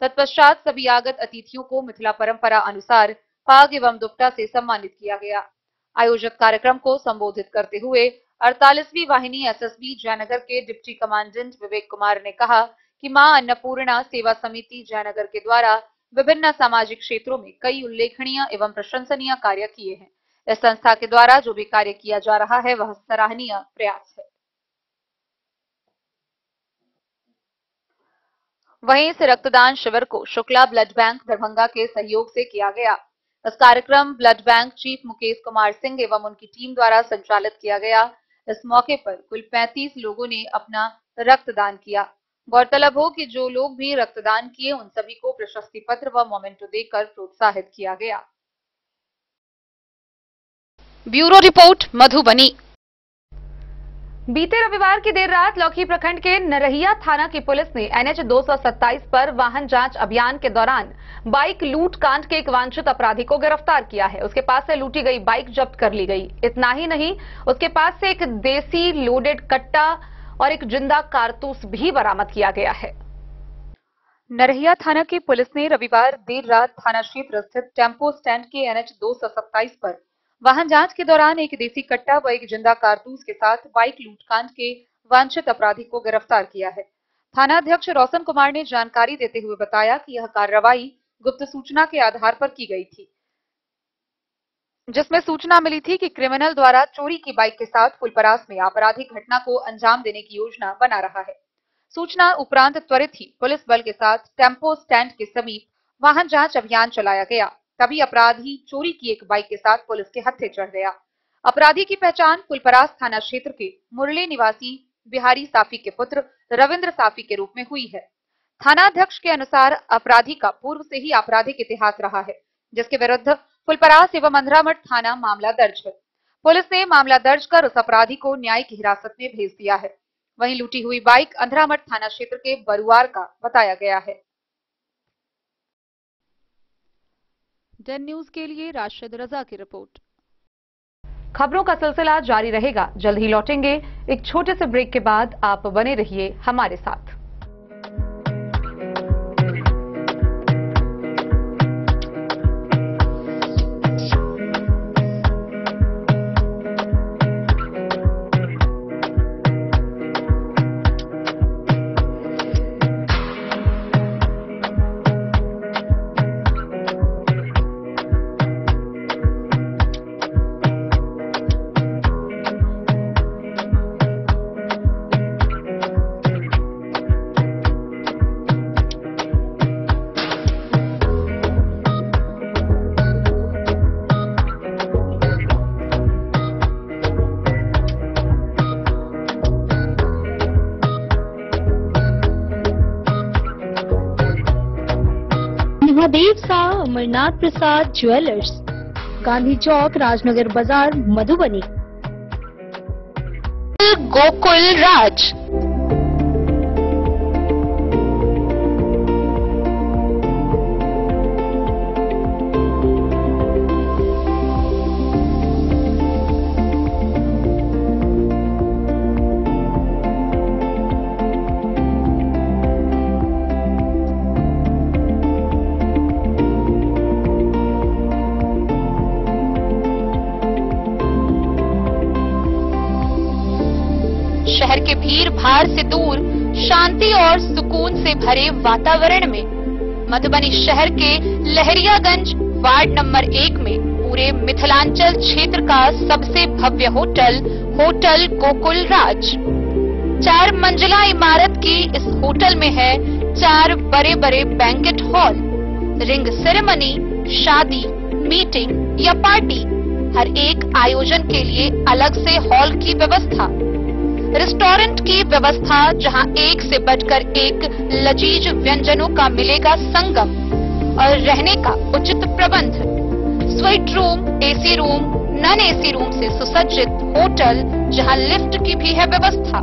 तत्पश्चात सभी आगत अतिथियों को मिथिला परंपरा अनुसार पाग एवं दुपट्टा से सम्मानित किया गया। आयोजित कार्यक्रम को संबोधित करते हुए 48वीं वाहिनी एसएसबी जयनगर के डिप्टी कमांडेंट विवेक कुमार ने कहा कि मां अन्नपूर्णा सेवा समिति जयनगर के द्वारा विभिन्न सामाजिक क्षेत्रों में कई उल्लेखनीय एवं प्रशंसनीय कार्य किए हैं। इस संस्था के द्वारा जो भी कार्य किया जा रहा है वह सराहनीय प्रयास है। वहीं इस रक्तदान शिविर को शुक्ला ब्लड बैंक दरभंगा के सहयोग से किया गया। इस कार्यक्रम blood bank chief Mukesh Kumar Singh एवं उनकी टीम द्वारा संचालित किया गया। इस मौके पर कुल 35 लोगों ने अपना रक्तदान किया। गौरतलब हो कि जो लोग भी रक्तदान किए उन सभी को प्रशस्ति पत्र व मोमेंटो देकर प्रोत्साहित किया गया। Bureau report, Madhubani. बीते रविवार की देर रात लौकी प्रखंड के नरहिया थाना की पुलिस ने NH 227 पर वाहन जांच अभियान के दौरान बाइक लूट कांड के एक वांछित अपराधी को गिरफ्तार किया है। उसके पास से लूटी गई बाइक जब्त कर ली गई। इतना ही नहीं, उसके पास से एक देसी लोडेड कट्टा और एक जिंदा कारतूस भी बरामद किया गया है। नरहिया थाना की पुलिस ने रविवार देर रात थाना क्षेत्र स्थित टेम्पो स्टैंड के NH 227 पर वाहन जांच के दौरान एक देसी कट्टा व एक जिंदा कारतूस के साथ बाइक लूटकांड के वांछित अपराधी को गिरफ्तार किया है। थानाध्यक्ष रोशन कुमार ने जानकारी देते हुए बताया कि यह कार्रवाई गुप्त सूचना के आधार पर की गई थी। जिसमें सूचना मिली थी कि क्रिमिनल द्वारा चोरी की बाइक के साथ फुलपरास में आपराधिक घटना को अंजाम देने की योजना बना रहा है। सूचना उपरांत त्वरित ही पुलिस बल के साथ टेम्पो स्टैंड के समीप वाहन जांच अभियान चलाया गया। तभी अपराधी चोरी की एक बाइक के साथ पुलिस के हत्थे चढ़ गया। अपराधी की पहचान फुलपरास थाना क्षेत्र के मुरली निवासी बिहारी साफी के पुत्र रविंद्र साफी के रूप में हुई है। थानाध्यक्ष के अनुसार अपराधी का पूर्व से ही आपराधिक इतिहास रहा है, जिसके विरुद्ध फुलपरास एवं अंधरामठ थाना मामला दर्ज है। पुलिस ने मामला दर्ज कर उस अपराधी को न्यायिक हिरासत में भेज दिया है। वहीं लूटी हुई बाइक अंधरामठ थाना क्षेत्र के बरुआर का बताया गया है। डेन न्यूज के लिए राशिद रजा की रिपोर्ट। खबरों का सिलसिला जारी रहेगा। जल्द ही लौटेंगे एक छोटे से ब्रेक के बाद। आप बने रहिए हमारे साथ। महादेव सा अमरनाथ प्रसाद ज्वेलर्स, गांधी चौक, राजनगर बाजार, मधुबनी। गोकुल राज, शहर के भीड़ भाड़ से दूर शांति और सुकून से भरे वातावरण में मधुबनी शहर के लहरियागंज वार्ड नंबर 1 में पूरे मिथिलांचल क्षेत्र का सबसे भव्य होटल होटल गोकुल राज। 4 मंजिला इमारत की इस होटल में है 4 बड़े बड़े बैंकेट हॉल, रिंग सेरेमनी, शादी, मीटिंग या पार्टी, हर एक आयोजन के लिए अलग से हॉल की व्यवस्था, रेस्टोरेंट की व्यवस्था जहां एक से बढ़कर एक लजीज व्यंजनों का मिलेगा संगम, और रहने का उचित प्रबंध, suite room, AC room, non AC room से सुसज्जित होटल जहां लिफ्ट की भी है व्यवस्था,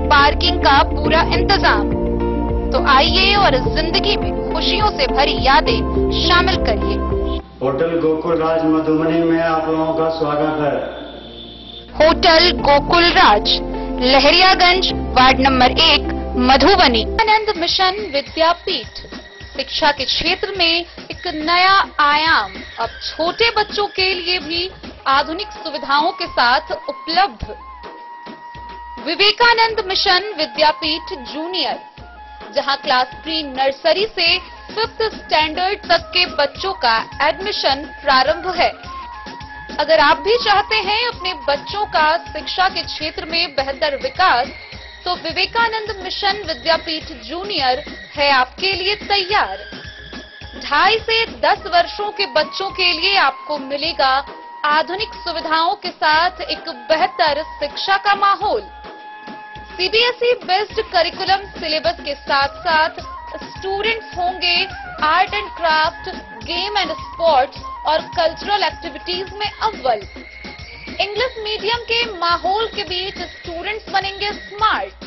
पार्किंग का पूरा इंतजाम। तो आइए और जिंदगी में खुशियों से भरी यादें शामिल करिए। होटल गोकुल राज मधुबनी में आप लोगों का स्वागत है। होटल गोकुल राज, लहरियागंज वार्ड नंबर 1, मधुबनी। आनंद मिशन विद्यापीठ शिक्षा के क्षेत्र में एक नया आयाम अब छोटे बच्चों के लिए भी आधुनिक सुविधाओं के साथ उपलब्ध। विवेकानंद मिशन विद्यापीठ जूनियर, जहां क्लास प्री नर्सरी से 5th स्टैंडर्ड तक के बच्चों का एडमिशन प्रारंभ है। अगर आप भी चाहते हैं अपने बच्चों का शिक्षा के क्षेत्र में बेहतर विकास, तो विवेकानंद मिशन विद्यापीठ जूनियर है आपके लिए तैयार। 2.5 से 10 वर्षों के बच्चों के लिए आपको मिलेगा आधुनिक सुविधाओं के साथ एक बेहतर शिक्षा का माहौल। सीबीएसई बेस्ड करिकुलम सिलेबस के साथ साथ स्टूडेंट्स होंगे art and craft, game and sports और कल्चरल एक्टिविटीज में अव्वल। इंग्लिश मीडियम के माहौल के बीच स्टूडेंट्स बनेंगे स्मार्ट,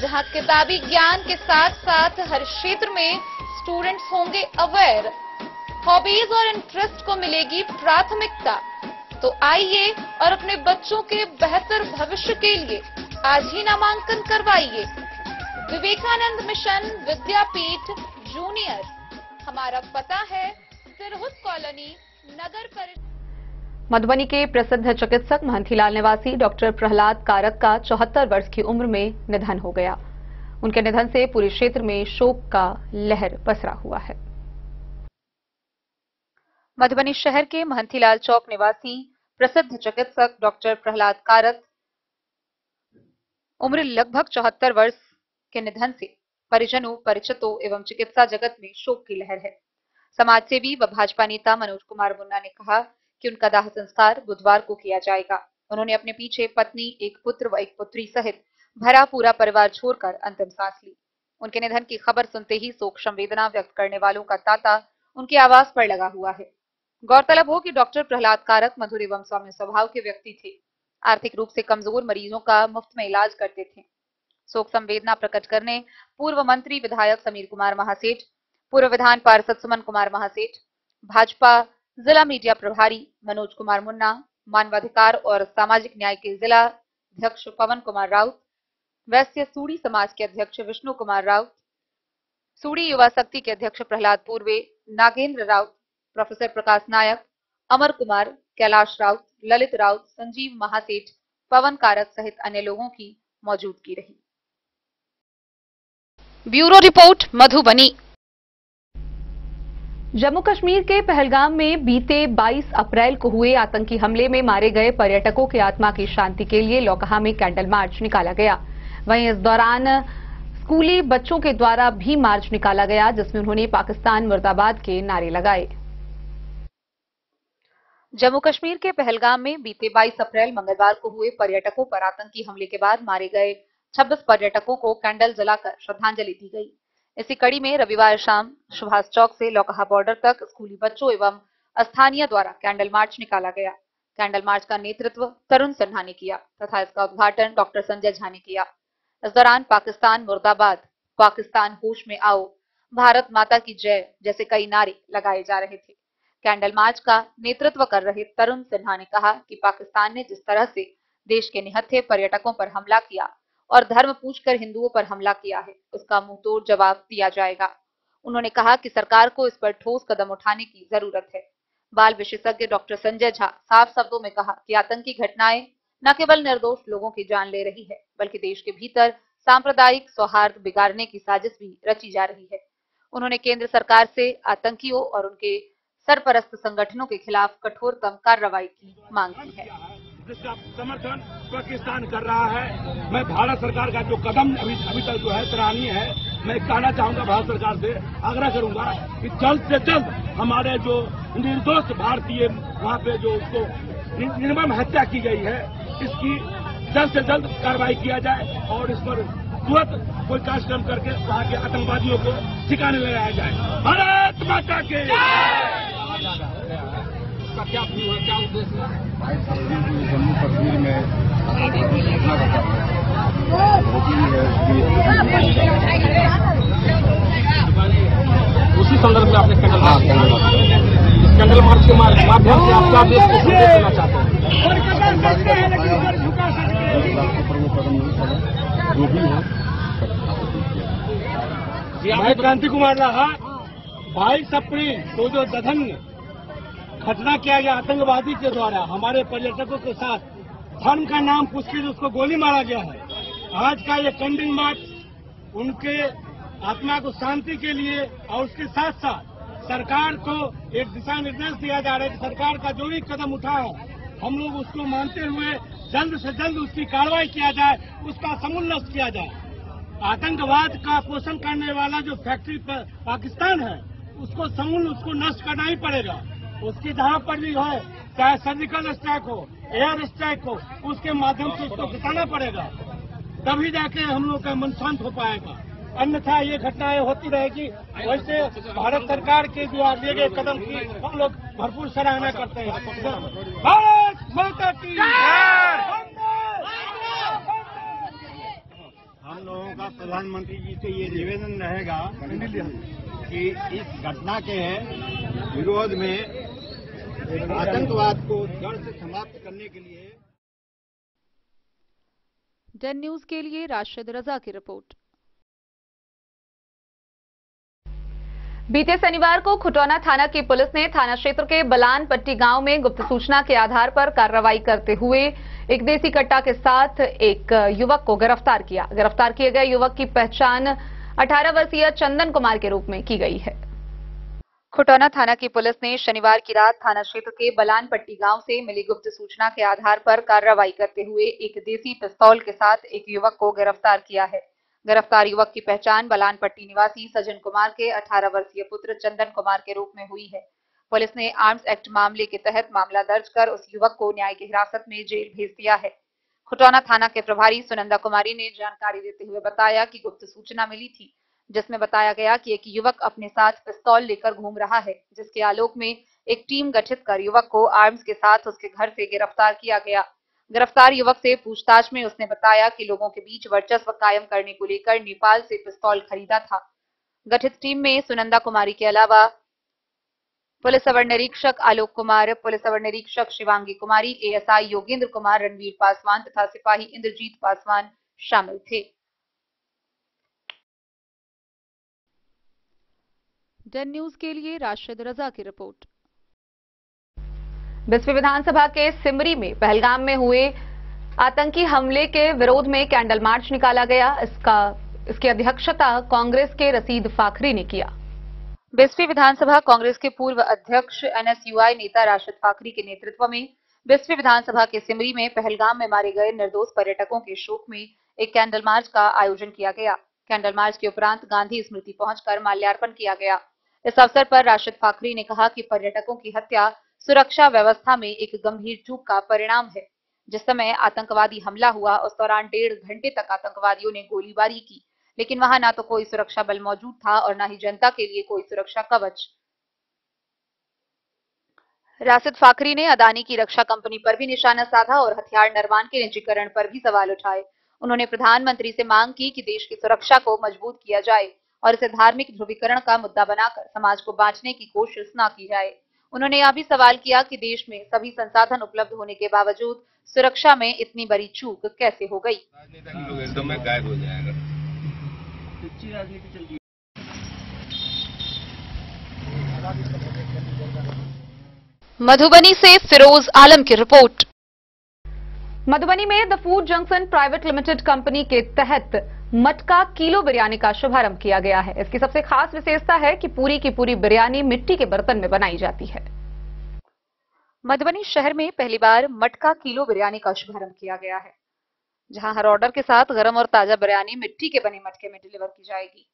जहां किताबी ज्ञान के साथ साथ हर क्षेत्र में स्टूडेंट्स होंगे अवेयर। हॉबीज और इंटरेस्ट को मिलेगी प्राथमिकता। तो आइए और अपने बच्चों के बेहतर भविष्य के लिए आज ही नामांकन करवाइए। विवेकानंद मिशन विद्यापीठ जूनियर, हमारा पता है तिरहुत कॉलोनी, नगर परिषद। मधुबनी के प्रसिद्ध चिकित्सक महंथीलाल निवासी डॉक्टर प्रहलाद कारक का 74 वर्ष की उम्र में निधन हो गया। उनके निधन से पूरे क्षेत्र में शोक का लहर पसरा हुआ है। मधुबनी शहर के महंतीलाल चौक निवासी प्रसिद्ध चिकित्सक डॉक्टर प्रहलाद कारत उम्र लगभग 74 वर्ष के निधन से परिजनों, परिचितों एवं चिकित्सा जगत में शोक की लहर है। समाजसेवी व भाजपा नेता मनोज कुमार मुन्ना ने कहा कि उनका दाह संस्कार बुधवार को किया जाएगा। उन्होंने अपने पीछे पत्नी, एक पुत्र व एक पुत्री सहित भरा पूरा परिवार छोड़कर अंतिम सांस ली। उनके निधन की खबर सुनते ही शोक संवेदना व्यक्त करने वालों का तांता उनके आवास पर लगा हुआ है। गौरतलब हो कि डॉक्टर प्रहलाद कारक मधुर एवं सौम्य स्वभाव के व्यक्ति थे। आर्थिक रूप से कमजोर मरीजों का मुफ्त में इलाज करते थे। शोक संवेदना प्रकट करने पूर्व मंत्री विधायक समीर कुमार महासेठ, पूर्व विधान पार्षद सुमन कुमार महासेठ, भाजपा जिला मीडिया प्रभारी मनोज कुमार मुन्ना, मानवाधिकार और सामाजिक न्याय के जिला अध्यक्ष पवन कुमार राउत, वैश्य सूड़ी समाज के अध्यक्ष विष्णु कुमार राउत, सूड़ी युवा शक्ति के अध्यक्ष प्रहलाद पूर्वे, नागेंद्र राउत, प्रोफेसर प्रकाश नायक, अमर कुमार, कैलाश राउत, ललित राउत, संजीव महासेठ, पवन कारक सहित अन्य लोगों की मौजूदगी रही। Bureau report Madhubani. जम्मू कश्मीर के पहलगाम में बीते 22 अप्रैल को हुए आतंकी हमले में मारे गए पर्यटकों की आत्मा की शांति के लिए लौकहा में कैंडल मार्च निकाला गया। वहीं इस दौरान स्कूली बच्चों के द्वारा भी मार्च निकाला गया, जिसमें उन्होंने पाकिस्तान मुर्दाबाद के नारे लगाए। जम्मू कश्मीर के पहलगाम में बीते 22 अप्रैल मंगलवार को हुए पर्यटकों पर आतंकी हमले के बाद मारे गए 26 पर्यटकों को कैंडल जलाकर श्रद्धांजलि दी गई। इसी कड़ी में रविवार शाम सुभाष चौक से लौकहा बॉर्डर तक स्कूली बच्चों एवं स्थानीय द्वारा कैंडल मार्च निकाला गया। कैंडल मार्च का नेतृत्व तरुण सिन्हा ने किया तथा इसका उद्घाटन डॉक्टर संजय झा ने किया। इस दौरान पाकिस्तान मुर्दाबाद, पाकिस्तान होश में आओ, भारत माता की जय जैसे कई नारे लगाए जा रहे थे। कैंडल मार्च का नेतृत्व कर रहे तरुण सिन्हा ने कहा कि पाकिस्तान ने जिस तरह से देश के निहत्थे पर्यटकों पर हमला किया और धर्म पूछकर हिंदुओं पर हमला किया है, उसका मुंहतोड़ जवाब दिया जाएगा। उन्होंने कहा कि सरकार को इस पर ठोस कदम उठाने की जरूरत है। बाल विशेषज्ञ डॉक्टर संजय झा साफ शब्दों में कहा कि आतंकी घटनाएं न केवल निर्दोष लोगों की जान ले रही है, बल्कि देश के भीतर सांप्रदायिक सौहार्द बिगाड़ने की साजिश भी रची जा रही है। उन्होंने केंद्र सरकार से आतंकियों और उनके सरपरस्त संगठनों के खिलाफ कठोरतम कार्रवाई की मांग की है। जिसका समर्थन पाकिस्तान कर रहा है। मैं भारत सरकार का जो कदम अभी तक जो है सराहनीय है। मैं कहना चाहूंगा भारत सरकार से, आग्रह करूंगा कि जल्द से जल्द हमारे जो निर्दोष भारतीय वहाँ पे जो उसको निर्मम हत्या की गई है, इसकी जल्द से जल्द कार्रवाई किया जाए और इस पर तुरंत कोई कार्यक्रम करके वहाँ के आतंकवादियों को ठिकाने लगाया जाए। भारत माता के क्या उद्देश्य है? जम्मू कश्मीर में उसी संदर्भ में आपने कैंडल मार्च के माध्यम से आप क्या देश को संदेश देना चाहते हैं? मैं क्रांति कुमार लाहा 22 अप्रैल को जो जघन्य घटना किया गया आतंकवादी के द्वारा हमारे पर्यटकों के साथ, धर्म का नाम पूछ के उसको गोली मारा गया है। आज का ये कैंडल मार्च उनके आत्मा को शांति के लिए और उसके साथ साथ सरकार को एक दिशा निर्देश दिया जा रहा है कि सरकार का जो भी कदम उठा है हम लोग उसको मानते हुए जल्द से जल्द उसकी कार्रवाई किया जाए, उसका समूल नष्ट किया जाए। आतंकवाद का पोषण करने वाला जो फैक्ट्री पाकिस्तान है उसको समूल उसको नष्ट करना ही पड़ेगा। उसकी जहां पर भी है, चाहे सर्जिकल स्ट्राइक हो, एयर स्ट्राइक हो, उसके माध्यम से उसको गिराना पड़ेगा, तभी जाके हम लोग का मन शांत हो पाएगा। अन्यथा ये घटनाएं होती रहेगी। वैसे भारत सरकार के जो लिए गए कदम की हम लोग भरपूर सराहना करते हैं। भारत माता की हम लोगों का प्रधानमंत्री जी से ये निवेदन रहेगा कि इस घटना के विरोध में आतंकवाद को जड़ से समाप्त करने के लिए। डन न्यूज के लिए राशिद रजा की रिपोर्ट। बीते शनिवार को खुटौना थाना की पुलिस ने थाना क्षेत्र के बलान पट्टी गांव में गुप्त सूचना के आधार पर कार्रवाई करते हुए एक देसी कट्टा के साथ एक युवक को गिरफ्तार किया। गिरफ्तार किए गए युवक की पहचान 18 वर्षीय चंदन कुमार के रूप में की गई है। खुटौना थाना की पुलिस ने शनिवार की रात थाना क्षेत्र के बलानपट्टी गांव से मिली गुप्त सूचना के आधार पर कार्रवाई करते हुए एक देसी पिस्तौल के साथ एक युवक को गिरफ्तार किया है। गिरफ्तार युवक की पहचान बलानपट्टी निवासी सज्जन कुमार के 18 वर्षीय पुत्र चंदन कुमार के रूप में हुई है। पुलिस ने आर्म्स एक्ट मामले के तहत मामला दर्ज कर उस युवक को न्यायिक हिरासत में जेल भेज दिया है। खुटौना थाना के प्रभारी सुनंदा कुमारी ने जानकारी देते हुए बताया कि गुप्त सूचना मिली थी, जिसमें बताया गया कि एक युवक अपने साथ पिस्तौल लेकर घूम रहा है, जिसके आलोक में एक टीम गठित कर युवक को आर्म्स के साथ उसके घर से गिरफ्तार किया गया। गिरफ्तार युवक से पूछताछ में उसने बताया कि लोगों के बीच वर्चस्व कायम करने को लेकर नेपाल से पिस्तौल खरीदा था। गठित टीम में सुनंदा कुमारी के अलावा पुलिस अवर निरीक्षक आलोक कुमार, पुलिस अवर निरीक्षक शिवांगी कुमारी, एएसआई योगेंद्र कुमार, रणवीर पासवान तथा सिपाही इंद्रजीत पासवान शामिल थे। डेन न्यूज के लिए राशिद रजा की रिपोर्ट। बिस्फी विधानसभा के सिमरी में पहलगाम में हुए आतंकी हमले के विरोध में कैंडल मार्च निकाला गया। इसकी अध्यक्षता कांग्रेस के रशीद फाखरी ने किया। बिस्फी विधानसभा कांग्रेस के पूर्व अध्यक्ष एनएसयूआई नेता राशिद फाखरी के नेतृत्व में बिस्फी विधानसभा के सिमरी में पहलगाम में मारे गए निर्दोष पर्यटकों के शोक में एक कैंडल मार्च का आयोजन किया गया। कैंडल मार्च के उपरांत गांधी स्मृति पहुंचकर माल्यार्पण किया गया। इस अवसर पर राशिद फाखरी ने कहा कि पर्यटकों की हत्या सुरक्षा व्यवस्था में एक गंभीर चूक का परिणाम है। जिस समय आतंकवादी हमला हुआ उस दौरान 1.5 घंटे तक आतंकवादियों ने गोलीबारी की, लेकिन वहां ना तो कोई सुरक्षा बल मौजूद था और न ही जनता के लिए कोई सुरक्षा कवच। राशिद फाखरी ने अदानी की रक्षा कंपनी पर भी निशाना साधा और हथियार निर्माण के निजीकरण पर भी सवाल उठाए। उन्होंने प्रधानमंत्री से मांग की कि देश की सुरक्षा को मजबूत किया जाए और इसे धार्मिक ध्रुवीकरण का मुद्दा बनाकर समाज को बांटने की कोशिश न की जाए। उन्होंने यह भी सवाल किया कि देश में सभी संसाधन उपलब्ध होने के बावजूद सुरक्षा में इतनी बड़ी चूक कैसे हो गई। एकदम गायब हो जाएगा। मधुबनी से फिरोज आलम की रिपोर्ट। मधुबनी में the food junction private limited company के तहत मटका किलो बिरयानी का शुभारंभ किया गया है। इसकी सबसे खास विशेषता है कि पूरी की पूरी बिरयानी मिट्टी के बर्तन में बनाई जाती है। मधुबनी शहर में पहली बार मटका किलो बिरयानी का शुभारंभ किया गया है, जहां हर ऑर्डर के साथ गर्म और ताजा बिरयानी मिट्टी के बने मटके में डिलीवर की जाएगी।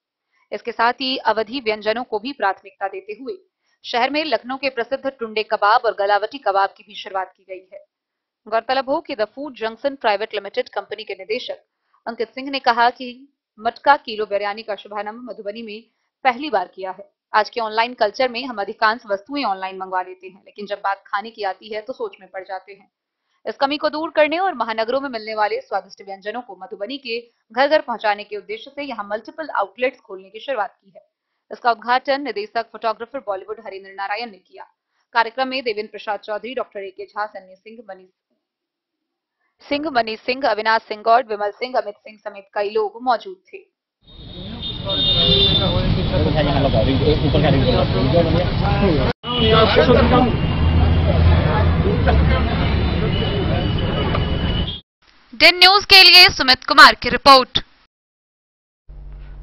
इसके साथ ही अवधी व्यंजनों को भी प्राथमिकता देते हुए शहर में लखनऊ के प्रसिद्ध टुंडे कबाब और गलावटी कबाब की भी शुरुआत की गई है। गौरतलब हो कि the food junction private limited company के निदेशक अंकित सिंह ने कहा कि मटका किलो बिरयानी का शुभारंभ मधुबनी में पहली बार किया है। आज के ऑनलाइन कल्चर में हम अधिकांश वस्तुएं ऑनलाइन मंगवा लेते हैं, लेकिन जब बात खाने की आती है तो सोच में पड़ जाते हैं। इस कमी को दूर करने और महानगरों में मिलने वाले स्वादिष्ट व्यंजनों को मधुबनी के घर घर पहुंचाने के उद्देश्य से यहाँ मल्टीपल आउटलेट्स खोलने की शुरुआत की है। इसका उद्घाटन निदेशक फोटोग्राफर बॉलीवुड हरिंद्र नारायण ने किया। कार्यक्रम में देवेंद्र प्रसाद चौधरी, डॉक्टर ए.के. झा, सन्नी सिंह, मनीष सिंह, अविनाश सिंह गौड़, विमल सिंह, अमित सिंह समेत कई लोग मौजूद थे। डेन न्यूज के लिए सुमित कुमार की रिपोर्ट।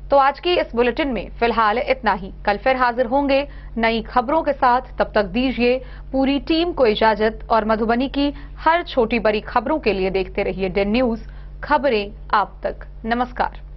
तो आज की इस बुलेटिन में फिलहाल इतना ही। कल फिर हाजिर होंगे नई खबरों के साथ। तब तक दीजिए पूरी टीम को इजाजत और मधुबनी की हर छोटी बड़ी खबरों के लिए देखते रहिए डेन न्यूज, खबरें आप तक। नमस्कार।